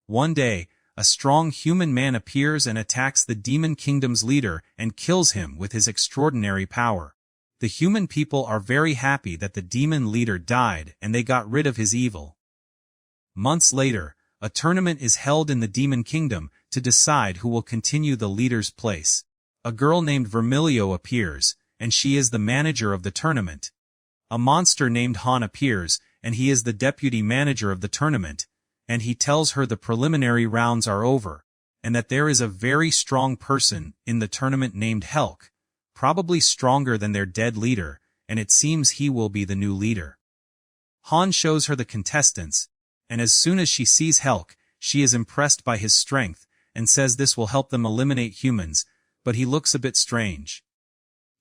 One day, a strong human man appears and attacks the demon kingdom's leader and kills him with his extraordinary power. The human people are very happy that the demon leader died and they got rid of his evil. Months later, a tournament is held in the demon kingdom to decide who will continue the leader's place. A girl named Vermilio appears, and she is the manager of the tournament. A monster named Han appears, and he is the deputy manager of the tournament, and he tells her the preliminary rounds are over, and that there is a very strong person in the tournament named Helk, probably stronger than their dead leader, and it seems he will be the new leader. Han shows her the contestants, and as soon as she sees Helk, she is impressed by his strength, and says this will help them eliminate humans, but he looks a bit strange.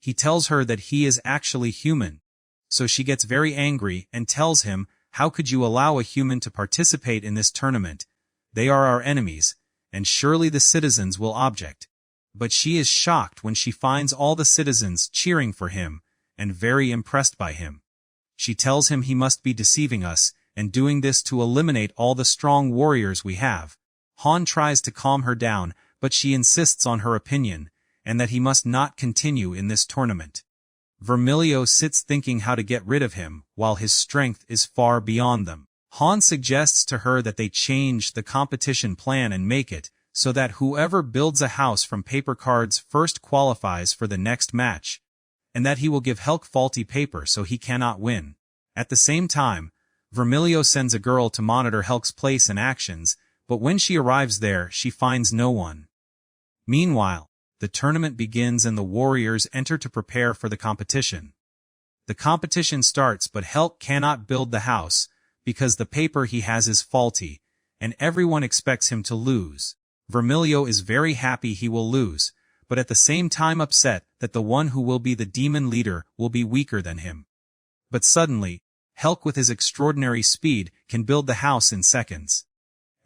He tells her that he is actually human, so she gets very angry and tells him, "How could you allow a human to participate in this tournament? They are our enemies, and surely the citizens will object." But she is shocked when she finds all the citizens cheering for him, and very impressed by him. She tells him he must be deceiving us, and doing this to eliminate all the strong warriors we have. Han tries to calm her down, but she insists on her opinion, and that he must not continue in this tournament. Vermilio sits thinking how to get rid of him, while his strength is far beyond them. Han suggests to her that they change the competition plan and make it so that whoever builds a house from paper cards first qualifies for the next match, and that he will give Helk faulty paper so he cannot win. At the same time, Vermilio sends a girl to monitor Helk's place and actions, but when she arrives there, she finds no one. Meanwhile, the tournament begins and the warriors enter to prepare for the competition. The competition starts, but Helk cannot build the house because the paper he has is faulty, and everyone expects him to lose. Vermilio is very happy he will lose, but at the same time upset that the one who will be the demon leader will be weaker than him. But suddenly, Helk with his extraordinary speed can build the house in seconds.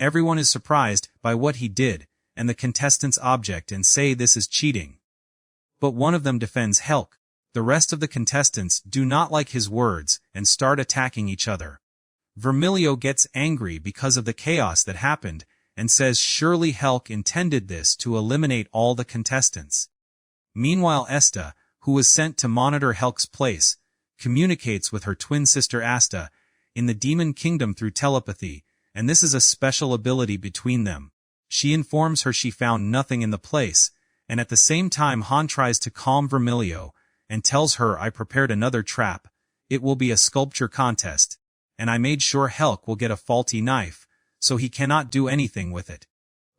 Everyone is surprised by what he did, and the contestants object and say this is cheating. But one of them defends Helk. The rest of the contestants do not like his words and start attacking each other. Vermilio gets angry because of the chaos that happened and says surely Helk intended this to eliminate all the contestants. Meanwhile Esta, who was sent to monitor Helk's place, communicates with her twin sister Asta in the demon kingdom through telepathy, and this is a special ability between them. She informs her she found nothing in the place, and at the same time Han tries to calm Vermilio, and tells her I prepared another trap. It will be a sculpture contest, and I made sure Helk will get a faulty knife, so he cannot do anything with it.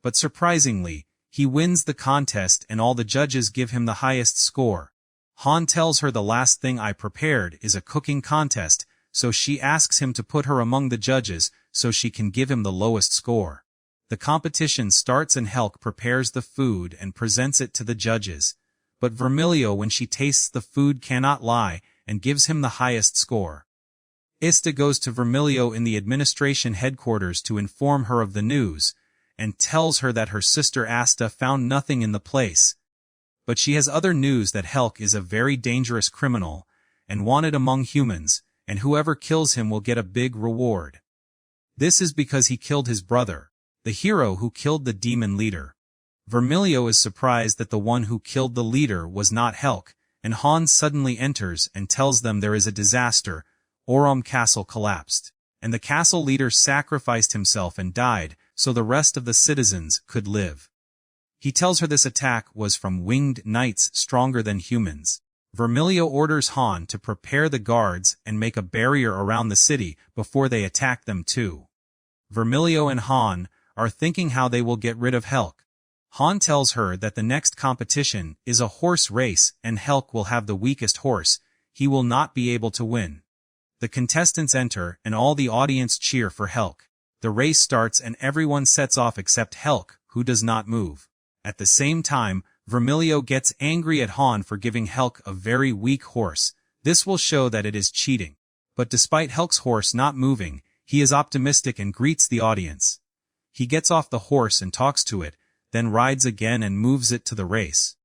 But surprisingly, he wins the contest and all the judges give him the highest score. Han tells her the last thing I prepared is a cooking contest, so she asks him to put her among the judges so she can give him the lowest score. The competition starts and Helk prepares the food and presents it to the judges, but Vermilio when she tastes the food cannot lie and gives him the highest score. Ista goes to Vermilio in the administration headquarters to inform her of the news, and tells her that her sister Asta found nothing in the place. But she has other news that Helk is a very dangerous criminal, and wanted among humans, and whoever kills him will get a big reward. This is because he killed his brother, the hero who killed the demon leader. Vermilio is surprised that the one who killed the leader was not Helk, and Han suddenly enters and tells them there is a disaster. Orom Castle collapsed, and the castle leader sacrificed himself and died so the rest of the citizens could live. He tells her this attack was from winged knights stronger than humans. Vermilio orders Han to prepare the guards and make a barrier around the city before they attack them too. Vermilio and Han are thinking how they will get rid of Helk. Han tells her that the next competition is a horse race and Helk will have the weakest horse. He will not be able to win. The contestants enter and all the audience cheer for Helk. The race starts and everyone sets off except Helk, who does not move. At the same time, Vermilio gets angry at Han for giving Helk a very weak horse. This will show that it is cheating. But despite Helk's horse not moving, he is optimistic and greets the audience. He gets off the horse and talks to it, then rides again and moves it to the race.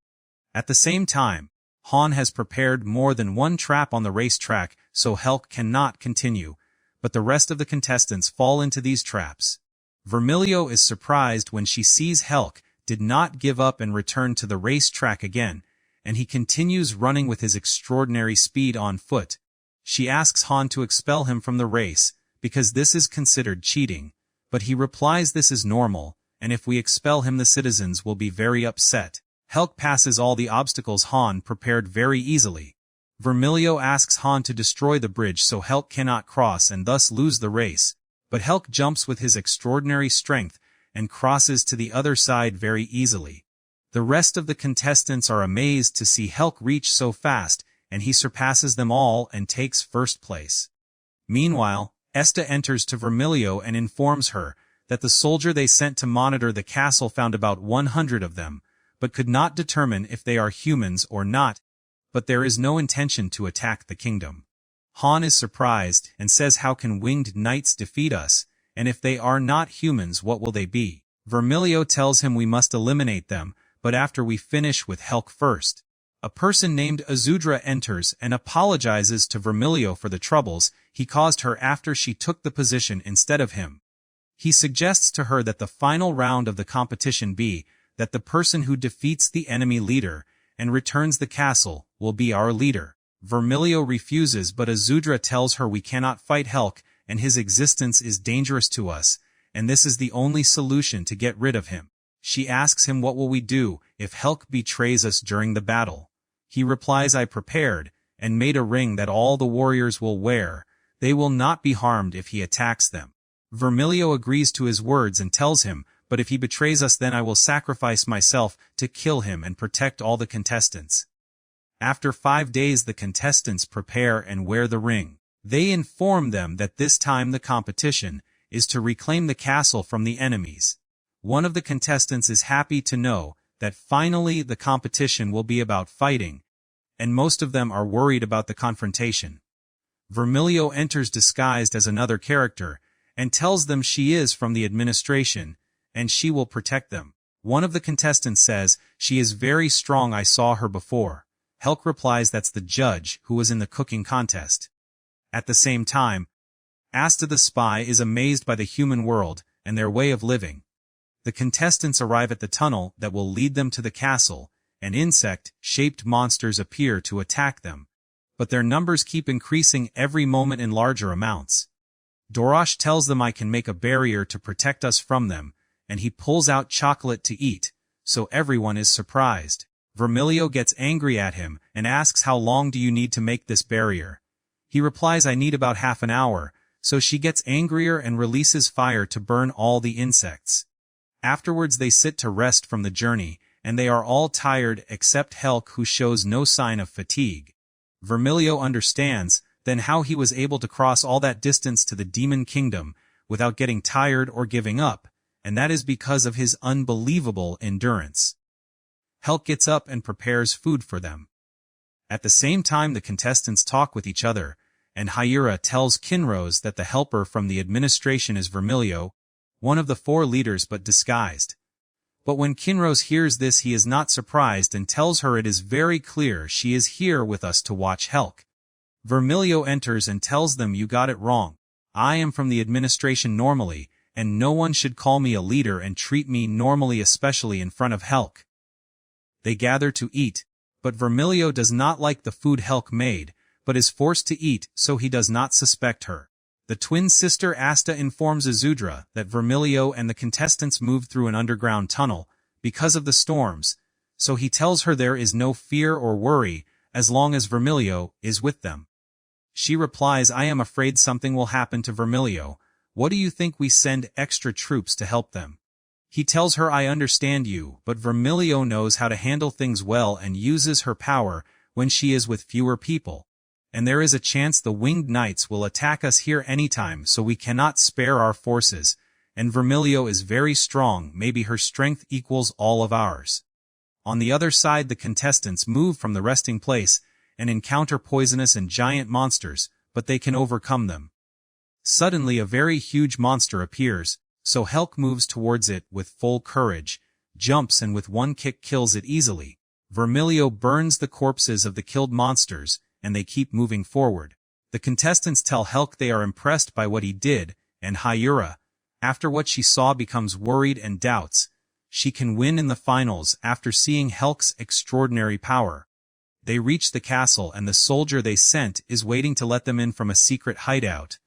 At the same time, Han has prepared more than one trap on the racetrack so Helk cannot continue, but the rest of the contestants fall into these traps. Vermilio is surprised when she sees Helk did not give up and return to the racetrack again, and he continues running with his extraordinary speed on foot. She asks Han to expel him from the race, because this is considered cheating, but he replies this is normal, and if we expel him the citizens will be very upset. Helk passes all the obstacles Han prepared very easily. Vermilio asks Han to destroy the bridge so Helk cannot cross and thus lose the race, but Helk jumps with his extraordinary strength and crosses to the other side very easily. The rest of the contestants are amazed to see Helk reach so fast, and he surpasses them all and takes first place. Meanwhile, Esta enters to Vermilio and informs her that the soldier they sent to monitor the castle found about 100 of them, but could not determine if they are humans or not, but there is no intention to attack the kingdom. Han is surprised and says how can winged knights defeat us, and if they are not humans what will they be? Vermilio tells him we must eliminate them, but after we finish with Helk first. A person named Azudra enters and apologizes to Vermilio for the troubles he caused her after she took the position instead of him. He suggests to her that the final round of the competition be that the person who defeats the enemy leader and returns the castle will be our leader. Vermilio refuses, but Azudra tells her we cannot fight Helk and his existence is dangerous to us, and this is the only solution to get rid of him. She asks him what will we do if Helk betrays us during the battle. He replies I prepared and made a ring that all the warriors will wear. They will not be harmed if he attacks them. Vermilio agrees to his words and tells him, but if he betrays us then I will sacrifice myself to kill him and protect all the contestants. After 5 days the contestants prepare and wear the ring. They inform them that this time the competition is to reclaim the castle from the enemies. One of the contestants is happy to know that finally the competition will be about fighting, and most of them are worried about the confrontation. Vermilio enters disguised as another character, and tells them she is from the administration, and she will protect them. One of the contestants says, she is very strong, I saw her before. Helk replies that's the judge who was in the cooking contest. At the same time, Asta the spy is amazed by the human world and their way of living. The contestants arrive at the tunnel that will lead them to the castle, and insect-shaped monsters appear to attack them, but their numbers keep increasing every moment in larger amounts. Dorosh tells them I can make a barrier to protect us from them, and he pulls out chocolate to eat, so everyone is surprised. Vermilio gets angry at him and asks how long do you need to make this barrier? He replies I need about half an hour, so she gets angrier and releases fire to burn all the insects. Afterwards they sit to rest from the journey, and they are all tired except Helk who shows no sign of fatigue. Vermilio understands then how he was able to cross all that distance to the demon kingdom without getting tired or giving up, and that is because of his unbelievable endurance. Helk gets up and prepares food for them. At the same time the contestants talk with each other, and Hyura tells Kinrose that the helper from the administration is Vermilio, one of the 4 leaders but disguised. But when Kinrose hears this he is not surprised and tells her it is very clear she is here with us to watch Helk. Vermilio enters and tells them you got it wrong. I am from the administration normally, and no one should call me a leader and treat me normally, especially in front of Helk. They gather to eat, but Vermilio does not like the food Helk made, but is forced to eat so he does not suspect her. The twin sister Asta informs Azudra that Vermilio and the contestants moved through an underground tunnel because of the storms, so he tells her there is no fear or worry as long as Vermilio is with them. She replies I am afraid something will happen to Vermilio. What do you think we send extra troops to help them? He tells her I understand you, but Vermilio knows how to handle things well and uses her power when she is with fewer people. And there is a chance the winged knights will attack us here anytime, so we cannot spare our forces, and Vermilio is very strong, maybe her strength equals all of ours. On the other side the contestants move from the resting place and encounter poisonous and giant monsters, but they can overcome them. Suddenly a very huge monster appears, so Helk moves towards it with full courage, jumps and with one kick kills it easily. Vermilio burns the corpses of the killed monsters, and they keep moving forward. The contestants tell Helk they are impressed by what he did, and Hyura After what she saw becomes worried and doubts she can win in the finals after seeing Helk's extraordinary power. They reach the castle and the soldier they sent is waiting to let them in from a secret hideout.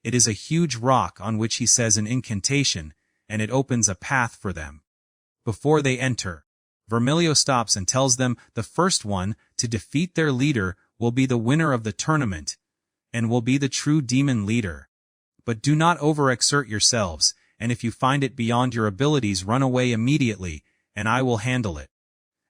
It is a huge rock on which he says an incantation, and it opens a path for them. Before they enter, Vermilio stops and tells them the first one to defeat their leader will be the winner of the tournament, and will be the true demon leader. But do not overexert yourselves, and if you find it beyond your abilities run away immediately, and I will handle it.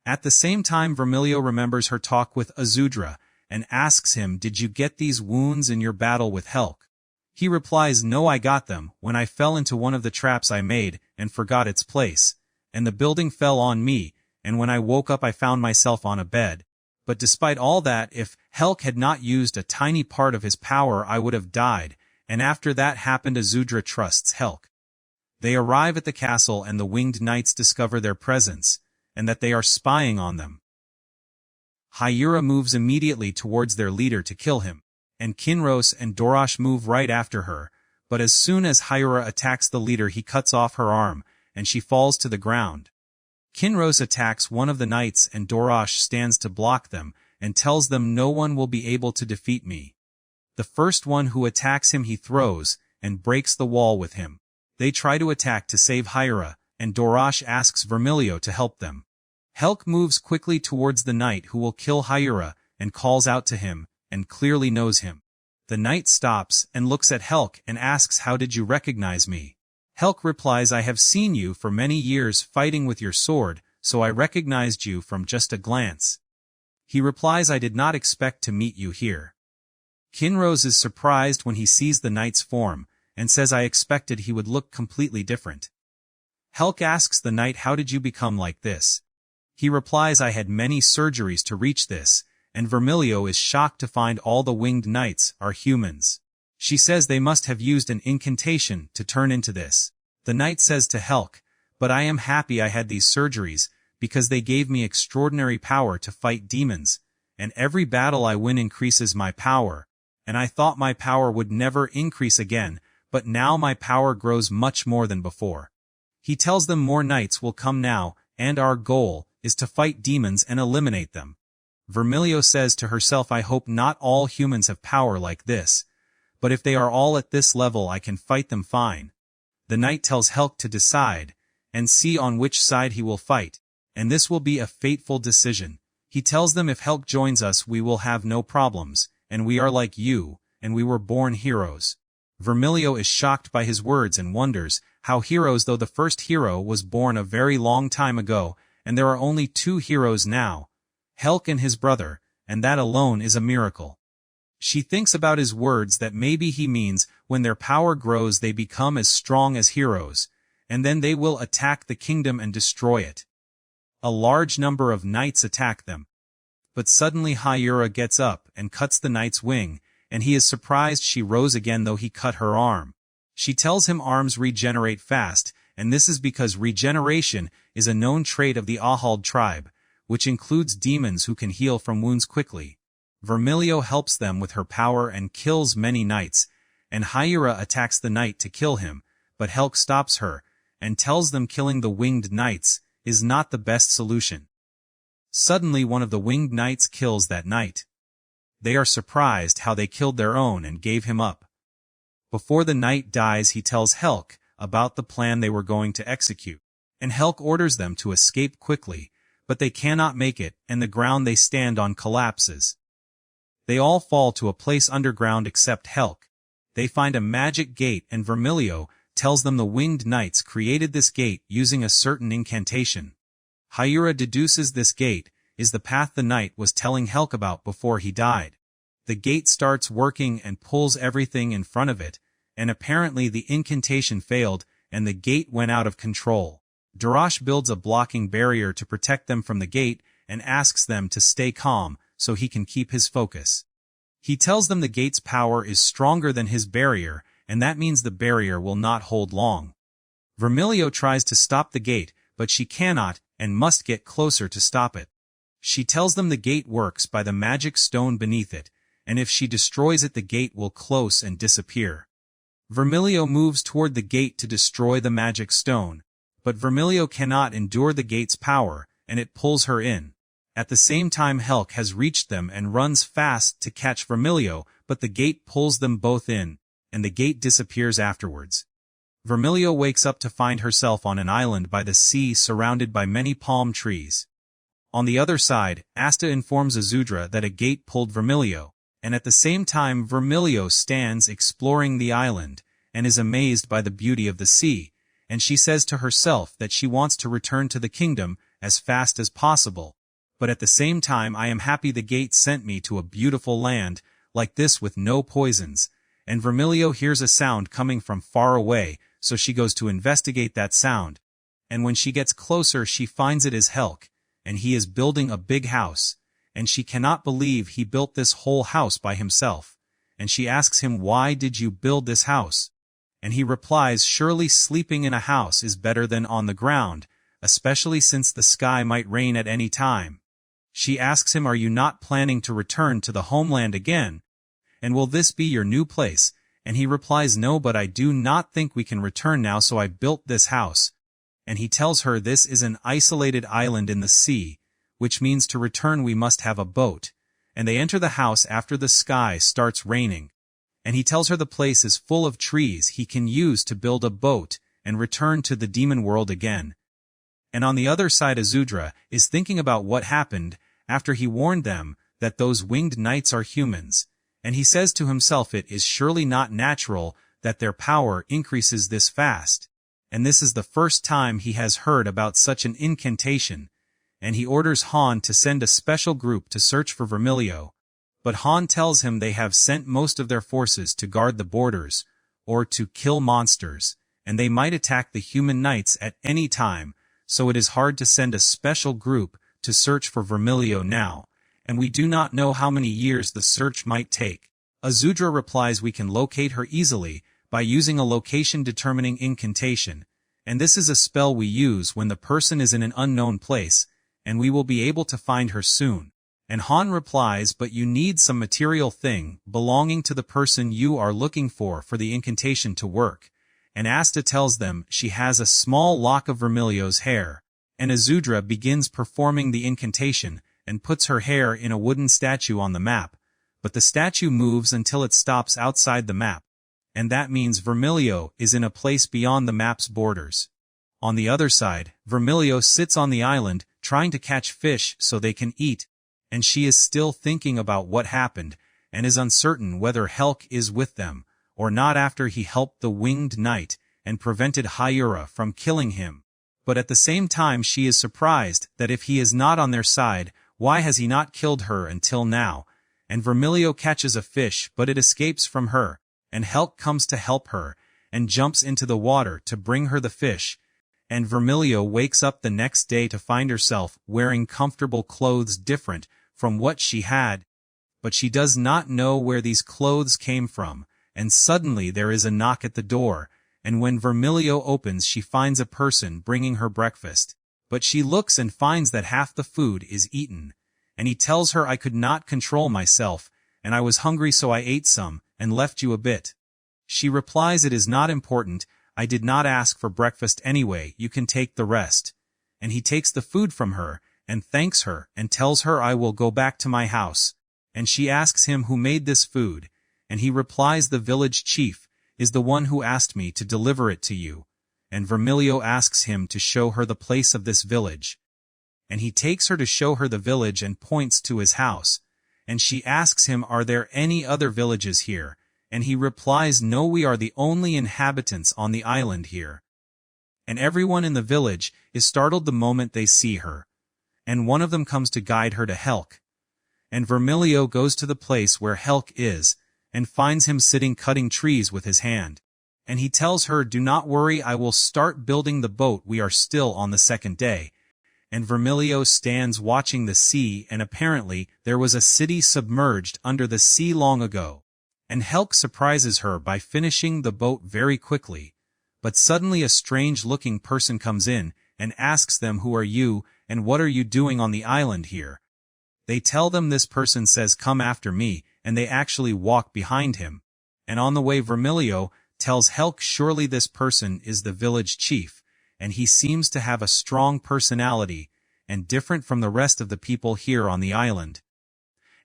At the same time Vermilio remembers her talk with Azudra, and asks him, did you get these wounds in your battle with Helk? He replies, no, I got them when I fell into one of the traps I made and forgot its place, and the building fell on me, and when I woke up I found myself on a bed. But despite all that, if Helk had not used a tiny part of his power I would have died, and after that happened Azudra trusts Helk. They arrive at the castle and the winged knights discover their presence, and that they are spying on them. Hyura moves immediately towards their leader to kill him, and Kinros and Dorosh move right after her, but as soon as Hyura attacks the leader he cuts off her arm, and she falls to the ground. Kinros attacks one of the knights and Dorosh stands to block them, and tells them no one will be able to defeat me. The first one who attacks him he throws, and breaks the wall with him. They try to attack to save Hyura, and Dorosh asks Vermilio to help them. Helk moves quickly towards the knight who will kill Hyura, and calls out to him, and clearly knows him. The knight stops and looks at Helk and asks, how did you recognize me? Helk replies, I have seen you for many years fighting with your sword, so I recognized you from just a glance. He replies, I did not expect to meet you here. Kinros is surprised when he sees the knight's form, and says I expected he would look completely different. Helk asks the knight, how did you become like this? He replies, I had many surgeries to reach this, and Vermilio is shocked to find all the winged knights are humans. She says they must have used an incantation to turn into this. The knight says to Helk, but I am happy I had these surgeries, because they gave me extraordinary power to fight demons, and every battle I win increases my power, and I thought my power would never increase again, but now my power grows much more than before. He tells them more knights will come now, and our goal is to fight demons and eliminate them. Vermilio says to herself, I hope not all humans have power like this, but if they are all at this level I can fight them fine. The knight tells Helk to decide, and see on which side he will fight, and this will be a fateful decision. He tells them if Helk joins us we will have no problems, and we are like you, and we were born heroes. Vermilio is shocked by his words and wonders how heroes, though the first hero was born a very long time ago, and there are only 2 heroes now, Helk and his brother, and that alone is a miracle. She thinks about his words that maybe he means when their power grows they become as strong as heroes, and then they will attack the kingdom and destroy it. A large number of knights attack them. But suddenly Hyura gets up and cuts the knight's wing, and he is surprised she rose again though he cut her arm. She tells him arms regenerate fast, and this is because regeneration is a known trait of the Ahald tribe, which includes demons who can heal from wounds quickly. Vermilio helps them with her power and kills many knights, and Hyura attacks the knight to kill him, but Helk stops her, and tells them killing the winged knights is not the best solution. Suddenly one of the winged knights kills that knight. They are surprised how they killed their own and gave him up. Before the knight dies he tells Helk about the plan they were going to execute, and Helk orders them to escape quickly, but they cannot make it, and the ground they stand on collapses. They all fall to a place underground except Helk. They find a magic gate and Vermilio tells them the winged knights created this gate using a certain incantation. Hyura deduces this gate is the path the knight was telling Helk about before he died. The gate starts working and pulls everything in front of it, and apparently the incantation failed and the gate went out of control. Dorosh builds a blocking barrier to protect them from the gate and asks them to stay calm so he can keep his focus. He tells them the gate's power is stronger than his barrier, and that means the barrier will not hold long. Vermilio tries to stop the gate, but she cannot and must get closer to stop it. She tells them the gate works by the magic stone beneath it, and if she destroys it the gate will close and disappear. Vermilio moves toward the gate to destroy the magic stone, but Vermilio cannot endure the gate's power, and it pulls her in. At the same time Helk has reached them and runs fast to catch Vermilio, but the gate pulls them both in, and the gate disappears afterwards. Vermilio wakes up to find herself on an island by the sea surrounded by many palm trees. On the other side, Asta informs Azudra that a gate pulled Vermilio, and at the same time Vermilio stands exploring the island, and is amazed by the beauty of the sea, and she says to herself that she wants to return to the kingdom as fast as possible. But at the same time I am happy the gate sent me to a beautiful land, like this with no poisons, and Vermilio hears a sound coming from far away, so she goes to investigate that sound. And when she gets closer she finds it is Helk, and he is building a big house, and she cannot believe he built this whole house by himself, and she asks him, "Why did you build this house?" And he replies, "Surely sleeping in a house is better than on the ground, especially since the sky might rain at any time." She asks him, "Are you not planning to return to the homeland again? And will this be your new place?" And he replies, "No, but I do not think we can return now, so I built this house." And he tells her this is an isolated island in the sea, which means to return we must have a boat. And they enter the house after the sky starts raining. And he tells her the place is full of trees he can use to build a boat and return to the demon world again. And on the other side Azudra is thinking about what happened after he warned them that those winged knights are humans, and he says to himself it is surely not natural that their power increases this fast, and this is the first time he has heard about such an incantation, and he orders Han to send a special group to search for Vermilio, but Han tells him they have sent most of their forces to guard the borders, or to kill monsters, and they might attack the human knights at any time, so it is hard to send a special group to search for Vermilio now, and we do not know how many years the search might take. Azudra replies we can locate her easily by using a location-determining incantation, and this is a spell we use when the person is in an unknown place, and we will be able to find her soon. And Han replies, "But you need some material thing belonging to the person you are looking for the incantation to work." And Asta tells them she has a small lock of Vermilio's hair, and Azudra begins performing the incantation and puts her hair in a wooden statue on the map, but the statue moves until it stops outside the map, and that means Vermilio is in a place beyond the map's borders. On the other side, Vermilio sits on the island trying to catch fish so they can eat, and she is still thinking about what happened and is uncertain whether Helk is with them or not after he helped the winged knight and prevented Hyura from killing him. But at the same time she is surprised that if he is not on their side, why has he not killed her until now? And Vermilio catches a fish but it escapes from her, and Helk comes to help her, and jumps into the water to bring her the fish, and Vermilio wakes up the next day to find herself wearing comfortable clothes different from what she had. But she does not know where these clothes came from, and suddenly there is a knock at the door, and when Vermilio opens she finds a person bringing her breakfast. But she looks and finds that half the food is eaten, and he tells her, "I could not control myself, and I was hungry so I ate some, and left you a bit." She replies, "It is not important, I did not ask for breakfast anyway, you can take the rest." And he takes the food from her, and thanks her, and tells her, "I will go back to my house." And she asks him who made this food, and he replies, "The village chief is the one who asked me to deliver it to you." And Vermilio asks him to show her the place of this village. And he takes her to show her the village and points to his house. And she asks him, "Are there any other villages here?" And he replies, "No, we are the only inhabitants on the island here." And everyone in the village is startled the moment they see her. And one of them comes to guide her to Helk. And Vermilio goes to the place where Helk is, and finds him sitting cutting trees with his hand. And he tells her, "Do not worry, I will start building the boat, we are still on the second day." And Vermilio stands watching the sea, and apparently there was a city submerged under the sea long ago. And Helk surprises her by finishing the boat very quickly. But suddenly a strange-looking person comes in, and asks them, "Who are you, and what are you doing on the island here?" They tell them this person says, "Come after me," and they actually walk behind him. And on the way Vermilio tells Helk surely this person is the village chief, and he seems to have a strong personality, and different from the rest of the people here on the island.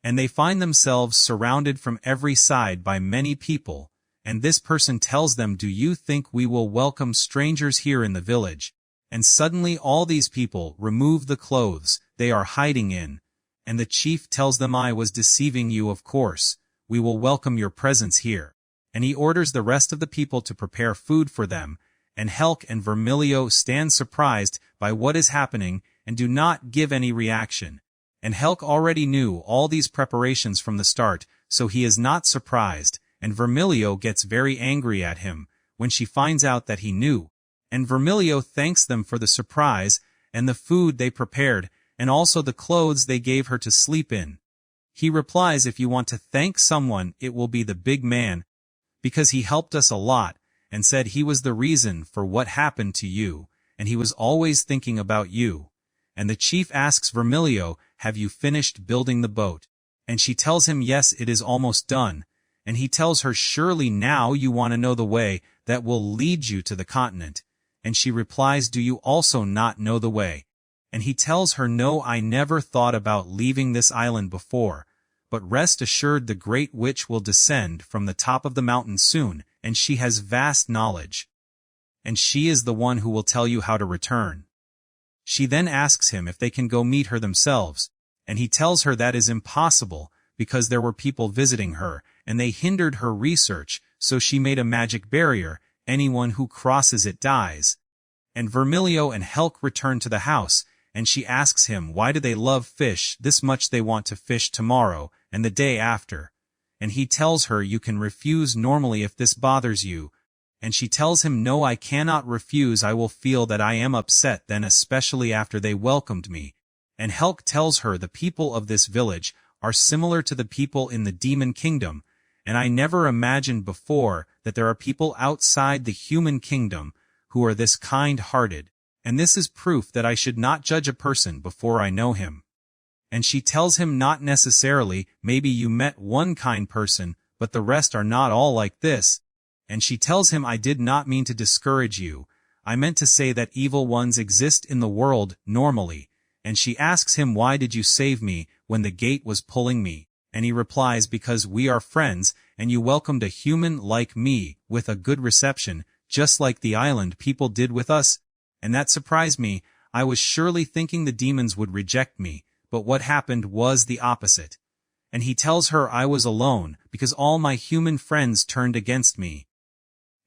And they find themselves surrounded from every side by many people, and this person tells them, do you think we will welcome strangers here in the village? And suddenly all these people remove the clothes they are hiding in, and the chief tells them, I was deceiving you, of course, we will welcome your presence here. And he orders the rest of the people to prepare food for them, and Helk and Vermilio stand surprised by what is happening and do not give any reaction. And Helk already knew all these preparations from the start, so he is not surprised, and Vermilio gets very angry at him when she finds out that he knew. And Vermilio thanks them for the surprise and the food they prepared, and also the clothes they gave her to sleep in. He replies, if you want to thank someone, it will be the big man, because he helped us a lot, and said he was the reason for what happened to you, and he was always thinking about you. And the chief asks Vermilio, have you finished building the boat? And she tells him, yes, it is almost done. And he tells her, surely now you want to know the way that will lead you to the continent. And she replies, do you also not know the way? And he tells her, no, I never thought about leaving this island before, but rest assured the great witch will descend from the top of the mountain soon, and she has vast knowledge. And she is the one who will tell you how to return. She then asks him if they can go meet her themselves, and he tells her that is impossible because there were people visiting her, and they hindered her research, so she made a magic barrier, anyone who crosses it dies. And Vermilio and Helk return to the house, and she asks him why do they love fish this much they want to fish tomorrow and the day after. And he tells her you can refuse normally if this bothers you. And she tells him, no, I cannot refuse, I will feel that I am upset then, especially after they welcomed me. And Helk tells her the people of this village are similar to the people in the demon kingdom, and I never imagined before that there are people outside the human kingdom who are this kind-hearted, and this is proof that I should not judge a person before I know him. And she tells him, not necessarily, maybe you met one kind person, but the rest are not all like this. And she tells him, I did not mean to discourage you, I meant to say that evil ones exist in the world normally. And she asks him, why did you save me when the gate was pulling me? And he replies, because we are friends, and you welcomed a human like me with a good reception, just like the island people did with us. And that surprised me, I was surely thinking the demons would reject me, but what happened was the opposite. And he tells her I was alone, because all my human friends turned against me.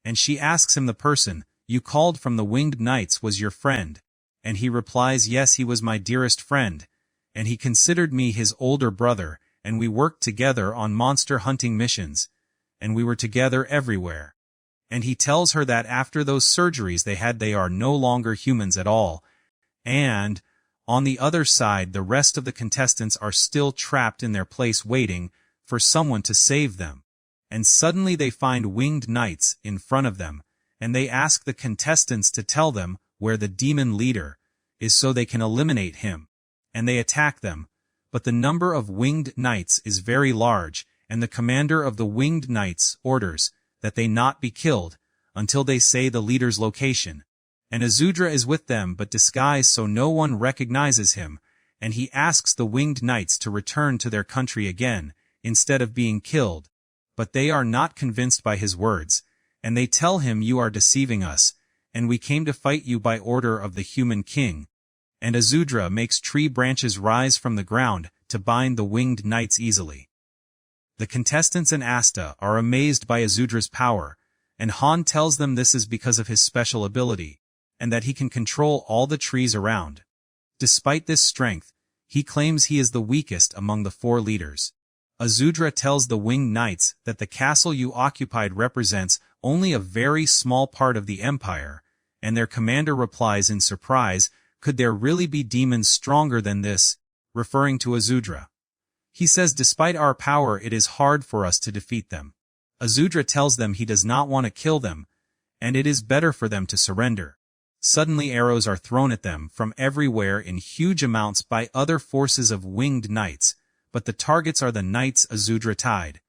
And she asks him, the person you called from the winged knights was your friend? And he replies, yes, he was my dearest friend. And he considered me his older brother, and we worked together on monster hunting missions. And we were together everywhere. And he tells her that after those surgeries they are no longer humans at all. And, on the other side, the rest of the contestants are still trapped in their place waiting for someone to save them. And suddenly they find winged knights in front of them, and they ask the contestants to tell them where the demon leader is so they can eliminate him. And they attack them, but the number of winged knights is very large, and the commander of the winged knights orders that they not be killed until they say the leader's location. And Azudra is with them but disguised so no one recognizes him, and he asks the winged knights to return to their country again, instead of being killed. But they are not convinced by his words, and they tell him, you are deceiving us, and we came to fight you by order of the human king. And Azudra makes tree branches rise from the ground to bind the winged knights easily. The contestants and Asta are amazed by Azudra's power, and Han tells them this is because of his special ability, and that he can control all the trees around. Despite this strength, he claims he is the weakest among the 4 leaders. Azudra tells the winged knights that the castle you occupied represents only a very small part of the empire, and their commander replies in surprise, could there really be demons stronger than this, referring to Azudra. He says despite our power it is hard for us to defeat them. Azudra tells them he does not want to kill them, and it is better for them to surrender. Suddenly arrows are thrown at them from everywhere in huge amounts by other forces of winged knights, but the targets are the knights Azudra tied.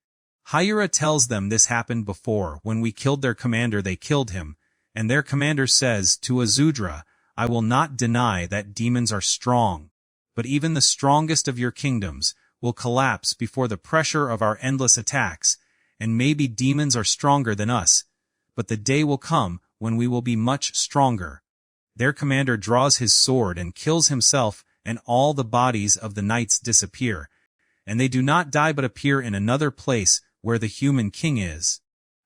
Hira tells them this happened before. When we killed their commander, they killed him, and their commander says to Azudra, I will not deny that demons are strong, but even the strongest of your kingdoms will collapse before the pressure of our endless attacks, and maybe demons are stronger than us, but the day will come when we will be much stronger. Their commander draws his sword and kills himself, and all the bodies of the knights disappear, and they do not die but appear in another place where the human king is.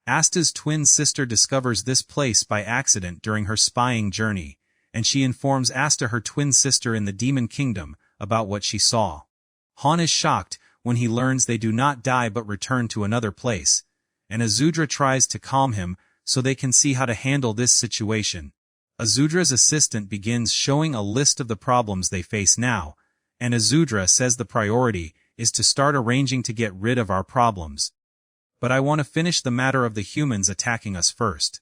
Asta's twin sister discovers this place by accident during her spying journey, and she informs Asta, her twin sister in the demon kingdom, about what she saw. Han is shocked when he learns they do not die but return to another place, and Azudra tries to calm him so they can see how to handle this situation. Azudra's assistant begins showing a list of the problems they face now, and Azudra says the priority is to start arranging to get rid of our problems. But I want to finish the matter of the humans attacking us first.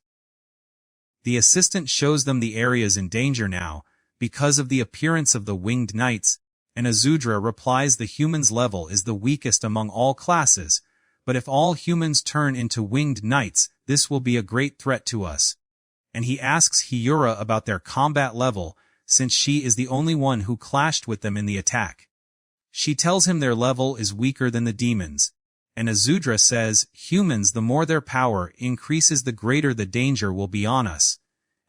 The assistant shows them the areas in danger now, because of the appearance of the winged knights, and Azudra replies the humans' level is the weakest among all classes, but if all humans turn into winged knights, this will be a great threat to us. And he asks Hira about their combat level, since she is the only one who clashed with them in the attack. She tells him their level is weaker than the demons, and Azudra says, humans, the more their power increases, the greater the danger will be on us,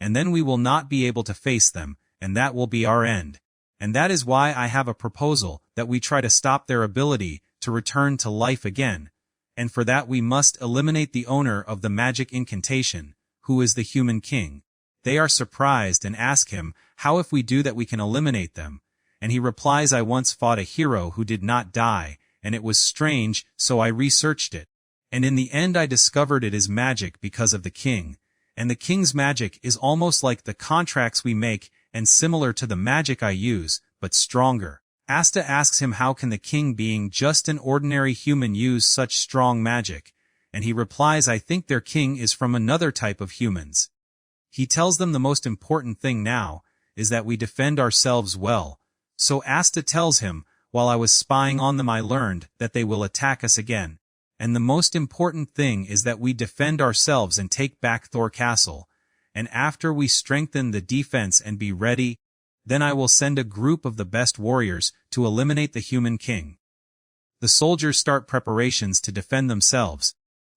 and then we will not be able to face them, and that will be our end. And that is why I have a proposal, that we try to stop their ability to return to life again, and for that we must eliminate the owner of the magic incantation, who is the human king. They are surprised and ask him, how if we do that we can eliminate them, and he replies, I once fought a hero who did not die, and it was strange, so I researched it. And in the end I discovered it is magic because of the king, and the king's magic is almost like the contracts we make and similar to the magic I use, but stronger. Asta asks him how can the king being just an ordinary human use such strong magic, and he replies, I think their king is from another type of humans. He tells them the most important thing now is that we defend ourselves well, so Asta tells him, while I was spying on them I learned that they will attack us again, and the most important thing is that we defend ourselves and take back Thor Castle, and after we strengthen the defense and be ready, then I will send a group of the best warriors to eliminate the human king. The soldiers start preparations to defend themselves,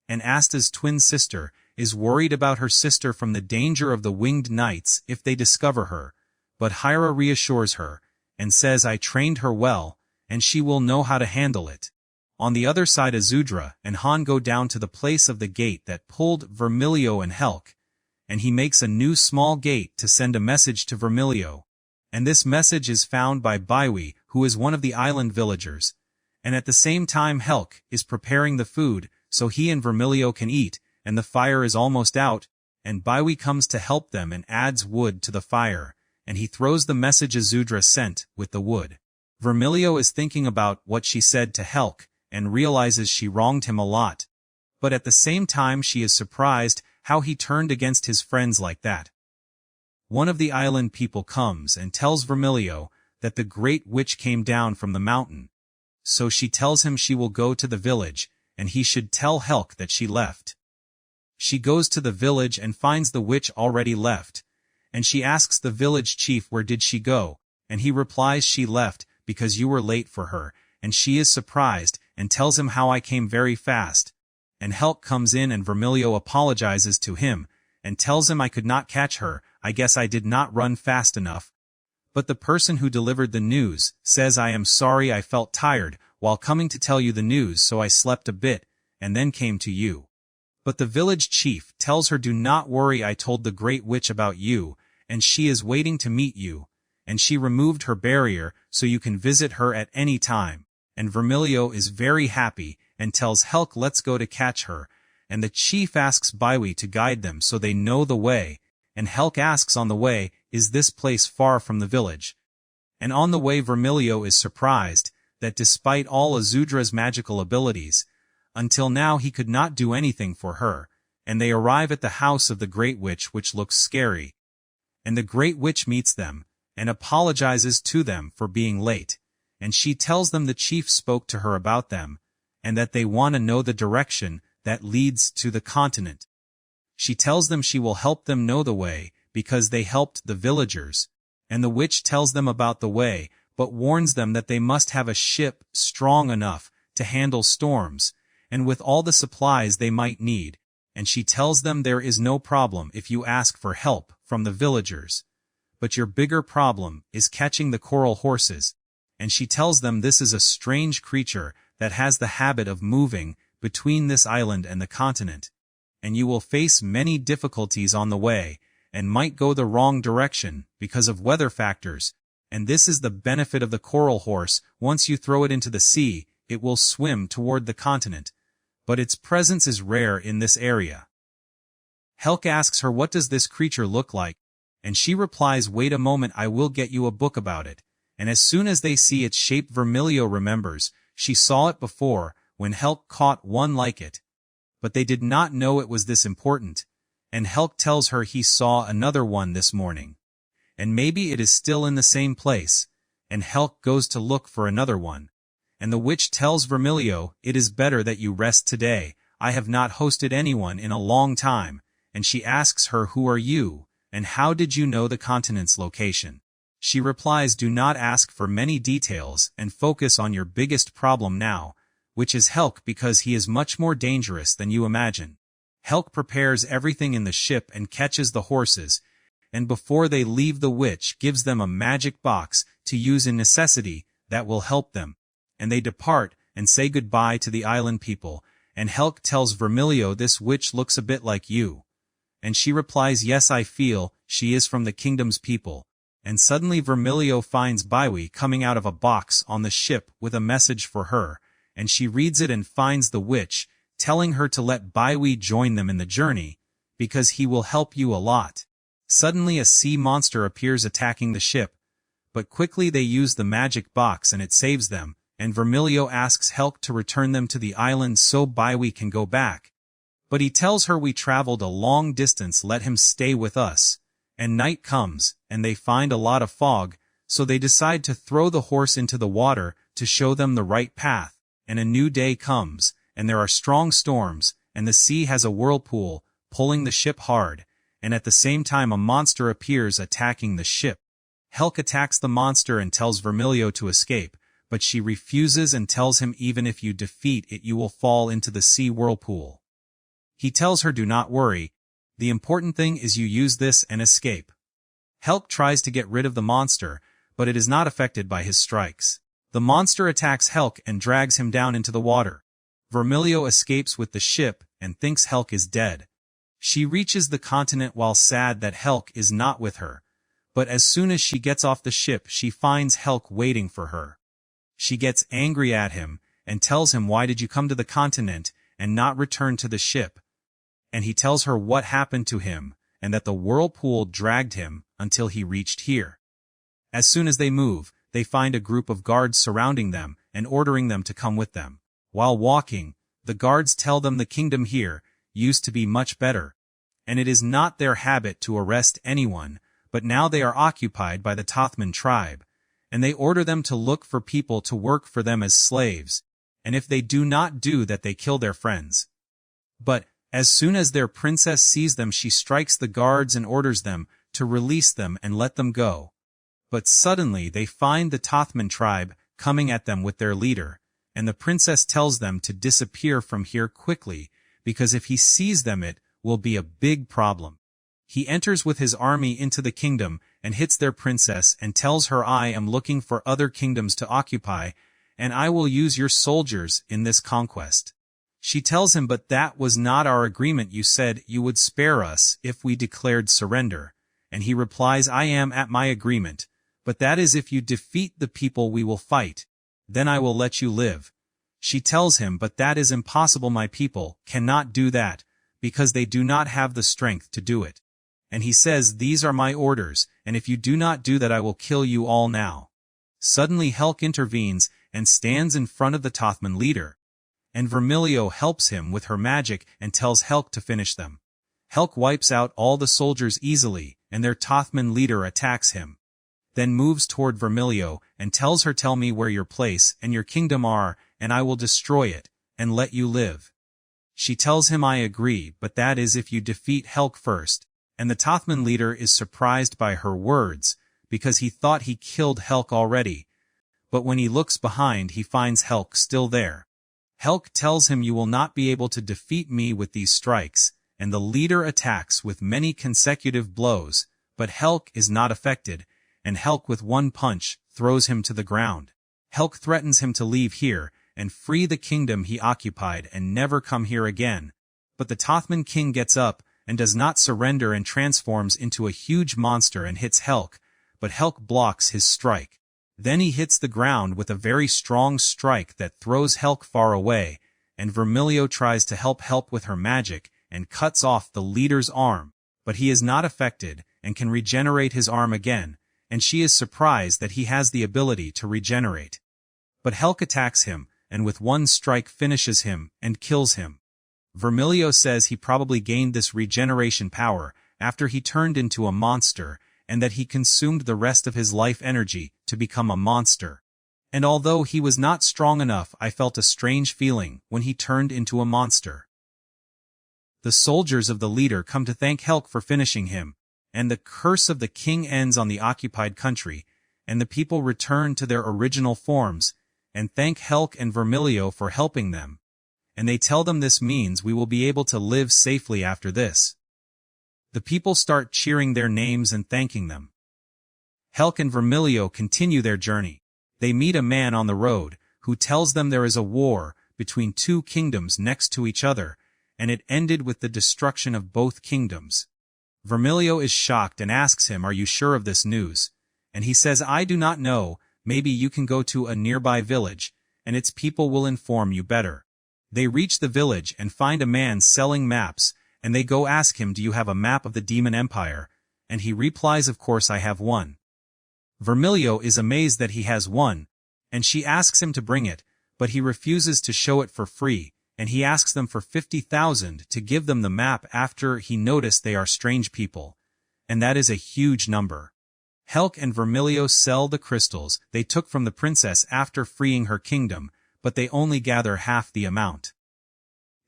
and Asta's twin sister is worried about her sister from the danger of the winged knights if they discover her, but Hira reassures her, and says I trained her well, and she will know how to handle it. On the other side Azudra and Han go down to the place of the gate that pulled Vermilio and Helk, and he makes a new small gate to send a message to Vermilio, and this message is found by Baiwi, who is one of the island villagers, and at the same time Helk is preparing the food so he and Vermilio can eat, and the fire is almost out, and Baiwi comes to help them and adds wood to the fire, and he throws the message Azudra sent with the wood. Vermilio is thinking about what she said to Helk, and realizes she wronged him a lot. But at the same time she is surprised how he turned against his friends like that. One of the island people comes and tells Vermilio that the great witch came down from the mountain. So she tells him she will go to the village, and he should tell Helk that she left. She goes to the village and finds the witch already left, and she asks the village chief where did she go, and he replies she left because you were late for her, and she is surprised and tells him how I came very fast. And Helk comes in and Vermilio apologizes to him, and tells him I could not catch her, I guess I did not run fast enough. But the person who delivered the news says I am sorry I felt tired while coming to tell you the news so I slept a bit, and then came to you. But the village chief tells her do not worry I told the great witch about you, and she is waiting to meet you, and she removed her barrier so you can visit her at any time. And Vermilio is very happy and tells Helk let's go to catch her, and the chief asks Baiwi to guide them so they know the way, and Helk asks on the way, is this place far from the village? And on the way Vermilio is surprised that despite all Azudra's magical abilities, until now he could not do anything for her, and they arrive at the house of the Great Witch which looks scary. And the Great Witch meets them, and apologizes to them for being late, and she tells them the chief spoke to her about them, and that they want to know the direction that leads to the continent. She tells them she will help them know the way, because they helped the villagers, and the witch tells them about the way, but warns them that they must have a ship strong enough to handle storms, and with all the supplies they might need, and she tells them there is no problem if you ask for help from the villagers. But your bigger problem is catching the coral horses, and she tells them this is a strange creature that has the habit of moving between this island and the continent, and you will face many difficulties on the way, and might go the wrong direction because of weather factors, and this is the benefit of the coral horse. Once you throw it into the sea, it will swim toward the continent, but its presence is rare in this area. Helk asks her what does this creature look like, and she replies, wait a moment, I will get you a book about it. And as soon as they see its shape, Vermilio remembers, she saw it before, when Helk caught one like it. But they did not know it was this important, and Helk tells her he saw another one this morning. And maybe it is still in the same place, and Helk goes to look for another one. And the witch tells Vermilio, it is better that you rest today, I have not hosted anyone in a long time, and she asks her, who are you, and how did you know the continent's location? She replies, do not ask for many details and focus on your biggest problem now, which is Helk, because he is much more dangerous than you imagine. Helk prepares everything in the ship and catches the horses, and before they leave the witch gives them a magic box to use in necessity that will help them. And they depart and say goodbye to the island people, and Helk tells Vermilio this witch looks a bit like you. And she replies, yes, I feel she is from the kingdom's people. And suddenly Vermilio finds Baiwi coming out of a box on the ship with a message for her, and she reads it and finds the witch, telling her to let Baiwi join them in the journey, because he will help you a lot. Suddenly a sea monster appears attacking the ship, but quickly they use the magic box and it saves them, and Vermilio asks Helk to return them to the island so Baiwi can go back. But he tells her we traveled a long distance, let him stay with us. And night comes, and they find a lot of fog, so they decide to throw the horse into the water to show them the right path, and a new day comes, and there are strong storms, and the sea has a whirlpool, pulling the ship hard, and at the same time a monster appears attacking the ship. Helk attacks the monster and tells Vermilio to escape, but she refuses and tells him even if you defeat it you will fall into the sea whirlpool. He tells her do not worry, the important thing is you use this and escape. Helk tries to get rid of the monster, but it is not affected by his strikes. The monster attacks Helk and drags him down into the water. Vermilio escapes with the ship and thinks Helk is dead. She reaches the continent while sad that Helk is not with her, but as soon as she gets off the ship she finds Helk waiting for her. She gets angry at him and tells him, why did you come to the continent and not return to the ship? And he tells her what happened to him, and that the whirlpool dragged him until he reached here. As soon as they move, they find a group of guards surrounding them and ordering them to come with them. While walking, the guards tell them the kingdom here used to be much better, and it is not their habit to arrest anyone, but now they are occupied by the Tothman tribe, and they order them to look for people to work for them as slaves, and if they do not do that they kill their friends. But as soon as their princess sees them she strikes the guards and orders them to release them and let them go. But suddenly they find the Tothman tribe coming at them with their leader, and the princess tells them to disappear from here quickly, because if he sees them it will be a big problem. He enters with his army into the kingdom and hits their princess and tells her, I am looking for other kingdoms to occupy, and I will use your soldiers in this conquest. She tells him, but that was not our agreement, you said you would spare us if we declared surrender. And he replies, I am at my agreement, but that is if you defeat the people we will fight. Then I will let you live. She tells him, but that is impossible, my people cannot do that, because they do not have the strength to do it. And he says, these are my orders, and if you do not do that I will kill you all now. Suddenly Helk intervenes and stands in front of the Tothman leader, and Vermilio helps him with her magic and tells Helk to finish them. Helk wipes out all the soldiers easily, and their Tothman leader attacks him. Then moves toward Vermilio and tells her, tell me where your place and your kingdom are, and I will destroy it, and let you live. She tells him I agree, but that is if you defeat Helk first, and the Tothman leader is surprised by her words, because he thought he killed Helk already, but when he looks behind he finds Helk still there. Helk tells him you will not be able to defeat me with these strikes, and the leader attacks with many consecutive blows, but Helk is not affected, and Helk with one punch throws him to the ground. Helk threatens him to leave here and free the kingdom he occupied and never come here again, but the Tothman king gets up and does not surrender and transforms into a huge monster and hits Helk, but Helk blocks his strike. Then he hits the ground with a very strong strike that throws Helk far away, and Vermilio tries to help with her magic and cuts off the leader's arm, but he is not affected and can regenerate his arm again, and she is surprised that he has the ability to regenerate. But Helk attacks him, and with one strike finishes him and kills him. Vermilio says he probably gained this regeneration power after he turned into a monster, and that he consumed the rest of his life energy to become a monster. And although he was not strong enough, I felt a strange feeling when he turned into a monster. The soldiers of the leader come to thank Helk for finishing him, and the curse of the king ends on the occupied country, and the people return to their original forms, and thank Helk and Vermilio for helping them. And they tell them this means we will be able to live safely after this. The people start cheering their names and thanking them. Helk and Vermilio continue their journey. They meet a man on the road, who tells them there is a war between two kingdoms next to each other, and it ended with the destruction of both kingdoms. Vermilio is shocked and asks him, "Are you sure of this news?" And he says, "I do not know, maybe you can go to a nearby village, and its people will inform you better." They reach the village and find a man selling maps, and they go ask him, "Do you have a map of the Demon Empire?" And he replies, "Of course I have one." Vermilio is amazed that he has one, and she asks him to bring it, but he refuses to show it for free, and he asks them for 50,000 to give them the map after he noticed they are strange people, and that is a huge number. Helk and Vermilio sell the crystals they took from the princess after freeing her kingdom, but they only gather half the amount.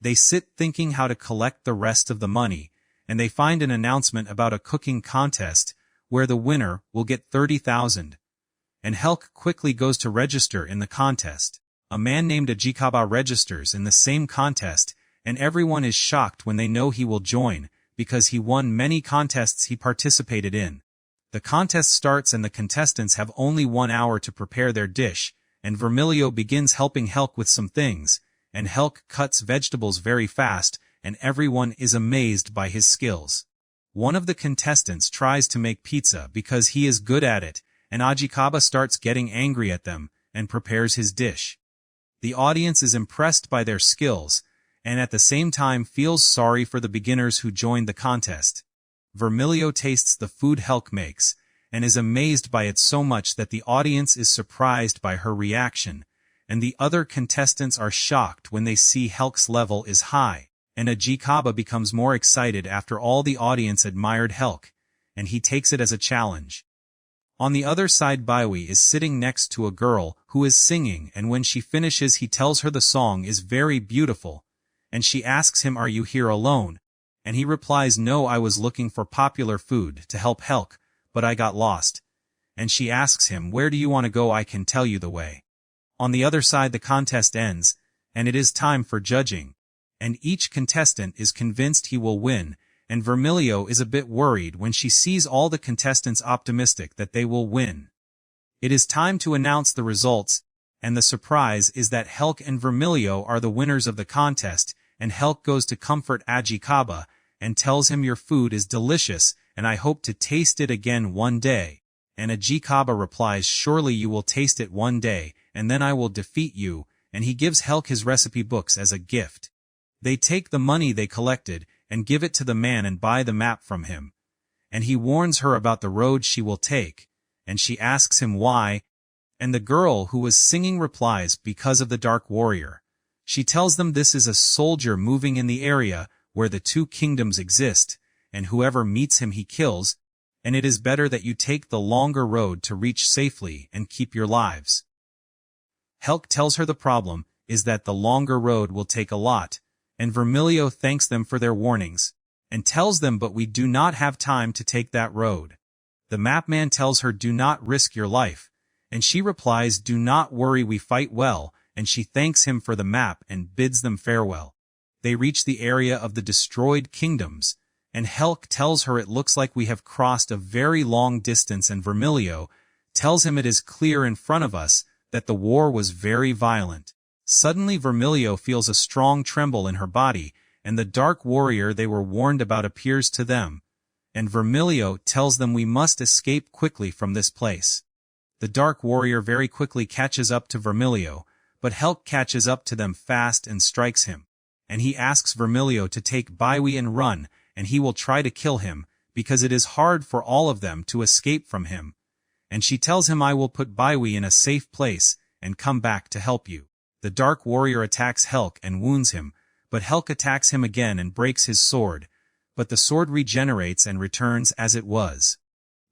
They sit thinking how to collect the rest of the money, and they find an announcement about a cooking contest, where the winner will get 30,000. And Helk quickly goes to register in the contest. A man named Ajikaba registers in the same contest, and everyone is shocked when they know he will join, because he won many contests he participated in. The contest starts and the contestants have only 1 hour to prepare their dish, and Vermilio begins helping Helk with some things, and Helk cuts vegetables very fast, and everyone is amazed by his skills. One of the contestants tries to make pizza because he is good at it, and Ajikaba starts getting angry at them, and prepares his dish. The audience is impressed by their skills, and at the same time feels sorry for the beginners who joined the contest. Vermilio tastes the food Helk makes, and is amazed by it so much that the audience is surprised by her reaction, and the other contestants are shocked when they see Helk's level is high, and Ajikaba becomes more excited after all the audience admired Helk, and he takes it as a challenge. On the other side, Baiwi is sitting next to a girl who is singing, and when she finishes he tells her the song is very beautiful, and she asks him, "Are you here alone?" And he replies, "No, I was looking for popular food to help Helk, but I got lost." And she asks him, "Where do you want to go? I can tell you the way." On the other side the contest ends, and it is time for judging, and each contestant is convinced he will win, and Vermilio is a bit worried when she sees all the contestants optimistic that they will win. It is time to announce the results, and the surprise is that Helk and Vermilio are the winners of the contest, and Helk goes to comfort Ajikaba, and tells him, "Your food is delicious, and I hope to taste it again one day." And Ajikaba replies, "Surely you will taste it one day, and then I will defeat you," and he gives Helk his recipe books as a gift. They take the money they collected, and give it to the man and buy the map from him. And he warns her about the road she will take, and she asks him why, and the girl who was singing replies, "Because of the Dark Warrior." She tells them this is a soldier moving in the area where the two kingdoms exist, and whoever meets him he kills, and it is better that you take the longer road to reach safely and keep your lives. Helk tells her the problem is that the longer road will take a lot, and Vermilio thanks them for their warnings, and tells them but we do not have time to take that road. The mapman tells her do not risk your life, and she replies do not worry we fight well, and she thanks him for the map and bids them farewell. They reach the area of the destroyed kingdoms, and Helk tells her it looks like we have crossed a very long distance, and Vermilio tells him it is clear in front of us that the war was very violent. Suddenly Vermilio feels a strong tremble in her body, and the dark warrior they were warned about appears to them, and Vermilio tells them we must escape quickly from this place. The dark warrior very quickly catches up to Vermilio, but Helk catches up to them fast and strikes him, and he asks Vermilio to take Baiwi and run, and he will try to kill him, because it is hard for all of them to escape from him. And she tells him I will put Baiwi in a safe place, and come back to help you. The dark warrior attacks Helk and wounds him, but Helk attacks him again and breaks his sword, but the sword regenerates and returns as it was.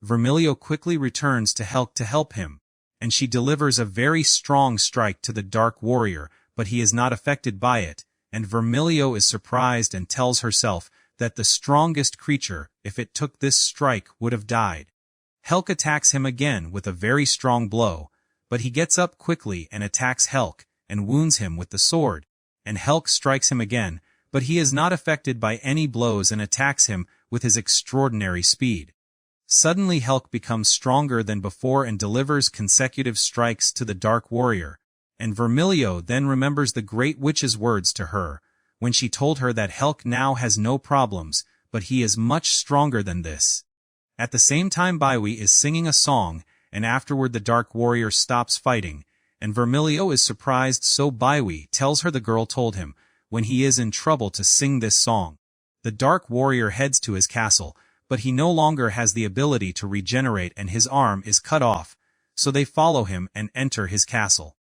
Vermilio quickly returns to Helk to help him, and she delivers a very strong strike to the dark warrior, but he is not affected by it, and Vermilio is surprised and tells herself that the strongest creature, if it took this strike, would have died. Helk attacks him again with a very strong blow, but he gets up quickly and attacks Helk, and wounds him with the sword, and Helk strikes him again, but he is not affected by any blows and attacks him with his extraordinary speed. Suddenly Helk becomes stronger than before and delivers consecutive strikes to the dark warrior, and Vermilio then remembers the great witch's words to her, when she told her that Helk now has no problems, but he is much stronger than this. At the same time Baiwi is singing a song, and afterward the dark warrior stops fighting, and Vermilio is surprised, so Baiwi tells her the girl told him, when he is in trouble, to sing this song. The dark warrior heads to his castle, but he no longer has the ability to regenerate and his arm is cut off, so they follow him and enter his castle.